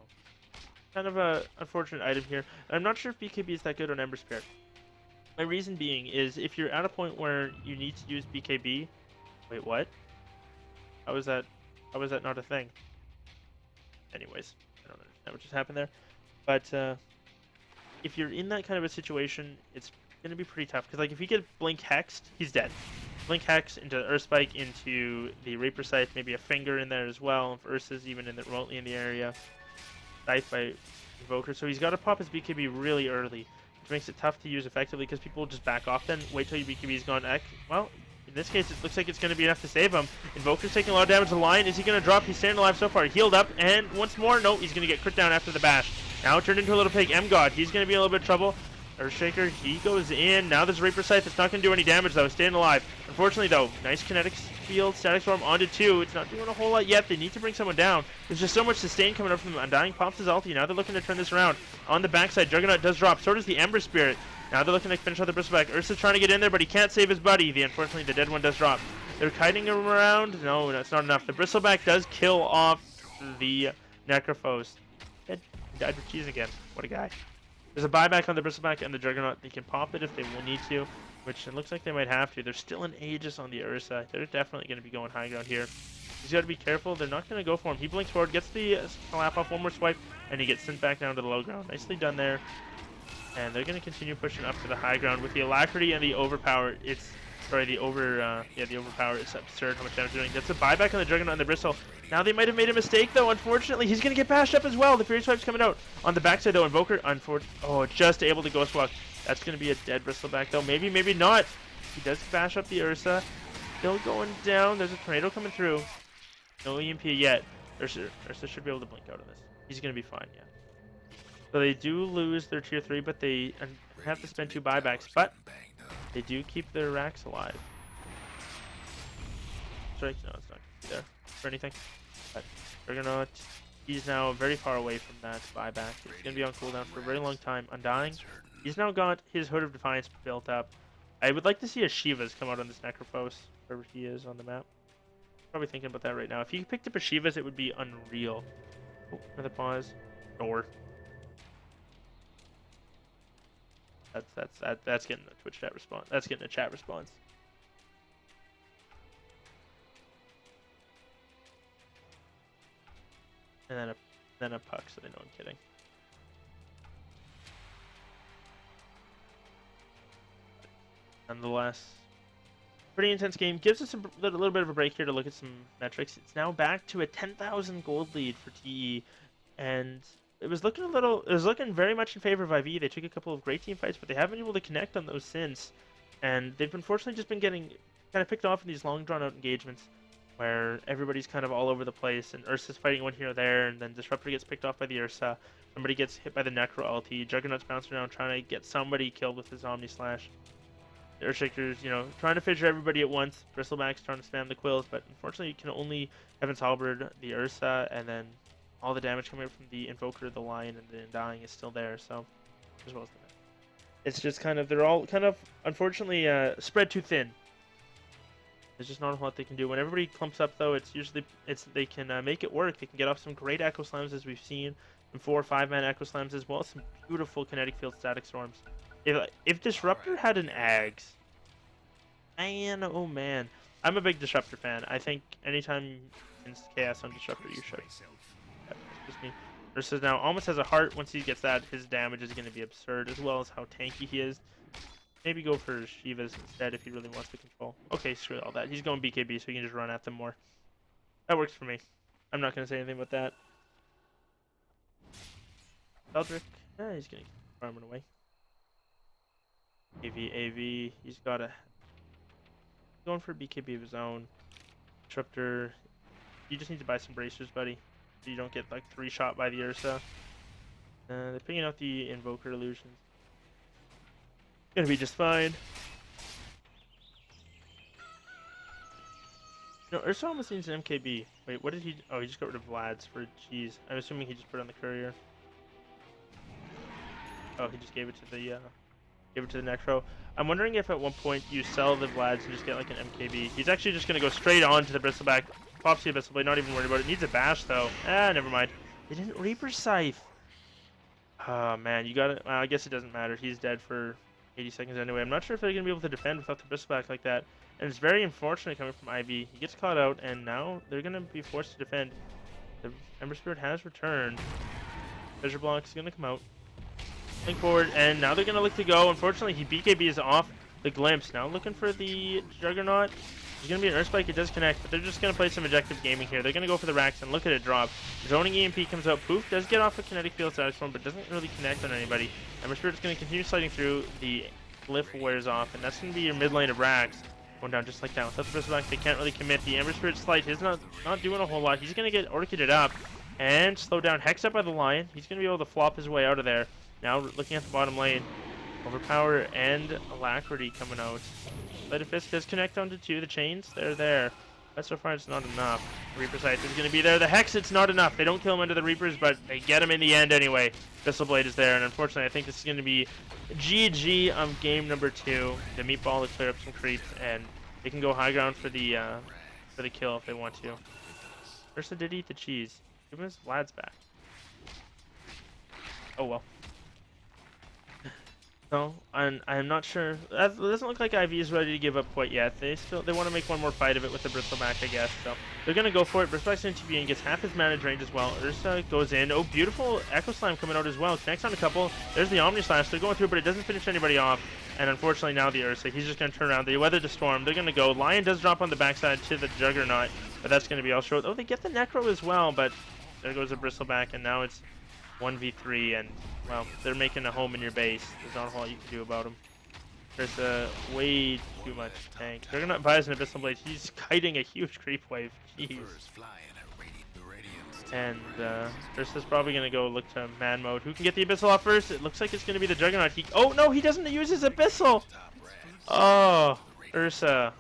kind of a unfortunate item here. I'm not sure if BKB is that good on Ember Spirit. My reason being is if you're at a point where you need to use BKB. Wait, what? How is that? How is that not a thing? Anyways, I don't understand what just happened there. But if you're in that kind of a situation, it's gonna be pretty tough. Because like if you get Blink Hexed, he's dead. Blink Hex into Earth Spike into the Reaper Scythe, maybe a Finger in there as well. If Ursa's even remotely in the area, Scythe by Invoker. So he's got to pop his BKB really early, which makes it tough to use effectively because people will just back off then. Wait till your BKB's gone. Well, in this case, it looks like it's going to be enough to save him. Invoker's taking a lot of damage to the line. Is he going to drop? He's staying alive so far. Healed up, and once more, no, he's going to get crit down after the bash. Now turned into a little pig. M-God, he's going to be in a little bit of trouble. Earthshaker, he goes in. Now there's Reaper Scythe. It's not going to do any damage, though. Staying alive. Unfortunately, though, nice kinetics field. Static Storm onto 2. It's not doing a whole lot yet. They need to bring someone down. There's just so much sustain coming up from them. Undying pops his ulti. Now they're looking to turn this around. On the backside, Juggernaut does drop. So does the Ember Spirit. Now they're looking to finish out the Bristleback. Ursa's trying to get in there, but he can't save his buddy. Unfortunately, the dead one does drop. They're kiting him around. No, that's not enough. The Bristleback does kill off the Necrophos. He died with cheese again. What a guy. There's a buyback on the Bristleback and the Juggernaut. They can pop it if they will need to, which it looks like they might have to. There's still an Aegis on the Ursa. They're definitely going to be going high ground here. He's got to be careful. They're not going to go for him. He blinks forward, gets the slap off, one more swipe, and he gets sent back down to the low ground. Nicely done there. And they're going to continue pushing up to the high ground with the Alacrity and the Overpower. The Overpower. It's absurd how much damage they're doing. That's a buyback on the Juggernaut and the Bristle. Now they might have made a mistake, though. Unfortunately, he's going to get bashed up as well. The Fury Swipe's coming out. On the backside, though, Invoker, just able to Ghost Walk. That's going to be a dead Bristleback, though. Maybe, maybe not. He does bash up the Ursa. Still going down. There's a tornado coming through. No EMP yet. Ursa should be able to blink out of this. He's going to be fine, yeah. So they do lose their tier 3, but they have to spend 2 buybacks. But they do keep their racks alive. Strike? No, it's not there for anything. But Juggernaut, he's now very far away from that buyback. It's going to be on cooldown for a very long time. Undying, he's now got his Hood of Defiance built up. I would like to see a Shiva's come out on this Necrophos, wherever he is on the map. Probably thinking about that right now. If he picked up a Shiva's, it would be unreal. Oh, another pause. Door. That's getting a Twitch chat response. That's getting a chat response. And then a puck, so they know I'm kidding. Nonetheless, pretty intense game. Gives us a little bit of a break here to look at some metrics. It's now back to a 10,000 gold lead for TE, and it was looking very much in favor of IV. They took a couple of great team fights, but they haven't been able to connect on those since. And they've unfortunately just been getting kind of picked off in these long drawn-out engagements where everybody's kind of all over the place, and Ursa's fighting one here or there, and then Disruptor gets picked off by the Ursa. Somebody gets hit by the Necro ulti. Juggernaut's bouncing around trying to get somebody killed with his Omni Slash. The Earthshaker's, trying to fidget everybody at once. Bristleback's trying to spam the quills, but unfortunately you can only Heaven's Halberd the Ursa, and then all the damage coming from the Invoker, the Lion, and the Undying is still there, so as well as the It's just kind of, they're all kind of, unfortunately, spread too thin. There's just not a lot they can do. When everybody clumps up, though, they can make it work. They can get off some great Echo Slams, as we've seen, some 4 or 5-man Echo Slams, as well as some beautiful Kinetic Field Static Storms. If Disruptor had an Ags, man, oh man. I'm a big Disruptor fan. I think anytime in Chaos on Disruptor, you should. That's just me. Versus now almost has a heart. Once he gets that, his damage is going to be absurd, as well as how tanky he is. Maybe go for Shiva's instead if he really wants to control. Okay, screw all that. He's going BKB, so he can just run at them more. That works for me. I'm not going to say anything about that. Eldrick, he's going to keep farming away. AV, he's got going for a BKB of his own. Disruptor, you just need to buy some bracers, buddy, so you don't get like 3-shot by the Ursa. They're picking out the Invoker illusions. Gonna be just fine. No, Ursa almost needs an MKB. Wait, what did he? Oh, he just got rid of Vlad's for cheese. I'm assuming he just put it on the courier. Oh, he just gave it to the Necro. I'm wondering if at one point you sell the Vlads and just get like an MKB. He's actually just gonna go straight on to the Bristleback. Pops the Abyssal Blade, not even worried about it. Needs a bash though. Never mind. They didn't Reaper Scythe. Oh man, you got it. Well, I guess it doesn't matter. He's dead for 80 seconds anyway. I'm not sure if they're going to be able to defend without the bristleback like that. And it's very unfortunate coming from Ivy. He gets caught out, and now they're going to be forced to defend. The Ember Spirit has returned. Treasure Block is going to come out. Link forward, and now they're going to look to go. Unfortunately, BKB is off the Glimpse. Now looking for the Juggernaut. There's going to be an Earth Spike. It does connect, but they're just going to play some objective gaming here. They're going to go for the racks, and look at it drop. Zoning EMP comes out. Poof does get off a kinetic field status form, but doesn't really connect on anybody. Ember Spirit's going to continue sliding through. The Glyph wears off, and that's going to be your mid lane of racks. Going down just like that. Without the bristleback, they can't really commit. The Ember Spirit Slight is not doing a whole lot. He's going to get orchided up and slow down. Hex up by the Lion. He's going to be able to flop his way out of there. Now looking at the bottom lane. Overpower and Alacrity coming out. Light of Fist does connect onto 2. The chains, they're there. But so far it's not enough. Reaper Sight is going to be there. The Hex, it's not enough. They don't kill him under the Reapers, but they get him in the end anyway. Blade is there, and unfortunately I think this is going to be GG on game number 2. The Meatball to clear up some creeps, and they can go high ground for the kill if they want to. Ursa did eat the cheese. Give him his lads back. Oh well. No, I'm not sure. That doesn't look like IV is ready to give up quite yet. They want to make one more fight of it with the bristleback, I guess. So they're gonna go for it. Bristleback's in TP and gets half his mana drained as well. Ursa goes in. Oh, beautiful Echo Slam coming out as well. Connects on a couple. There's the Omni Slash. They're going through, but it doesn't finish anybody off. And unfortunately now the Ursa, he's just gonna turn around. They weather the storm. They're gonna go. Lion does drop on the backside to the Juggernaut, but that's gonna be all short. Oh, they get the Necro as well, but there goes the bristleback, and now it's 1v3, and well, they're making a home in your base. There's not a whole lot you can do about them. There's way too much tank. They're gonna buys an Abyssal Blade. He's kiting a huge creep wave. Jeez. And Ursa's probably gonna go look to man mode. Who can get the Abyssal off first? It looks like it's gonna be the Juggernaut. Oh no, he doesn't use his Abyssal. Oh, Ursa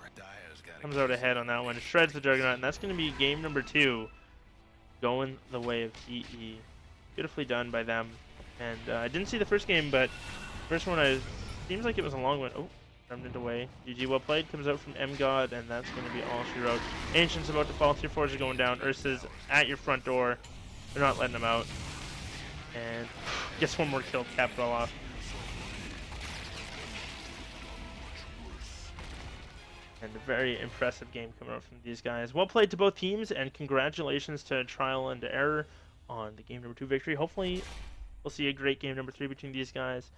comes out ahead on that one. Shreds the Juggernaut, and that's gonna be game number 2, going the way of TE. Beautifully done by them. And I didn't see the first game, but first one seems like it was a long one. Oh, Remnant away. GG, well played. Comes out from M-God, and that's going to be all she wrote. Ancient's about to fall. Tier 4s are going down. Ursa's at your front door. They're not letting them out. And gets one more kill to cap it all off. And a very impressive game coming out from these guys. Well played to both teams, and congratulations to Trial and Error on the game number 2 victory. Hopefully we'll see a great game number 3 between these guys,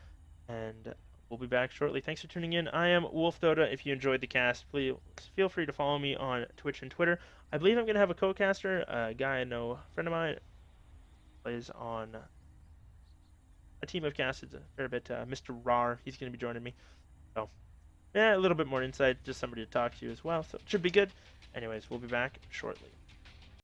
and we'll be back shortly. Thanks for tuning in. I am Wolf Dota. If you enjoyed the cast, please feel free to follow me on Twitch and Twitter. I believe I'm going to have a co-caster, a guy I know, a friend of mine, plays on a team of casters a fair bit, Mr. Rar. He's going to be joining me. So, yeah, a little bit more insight, just somebody to talk to as well, so it should be good. Anyways, we'll be back shortly.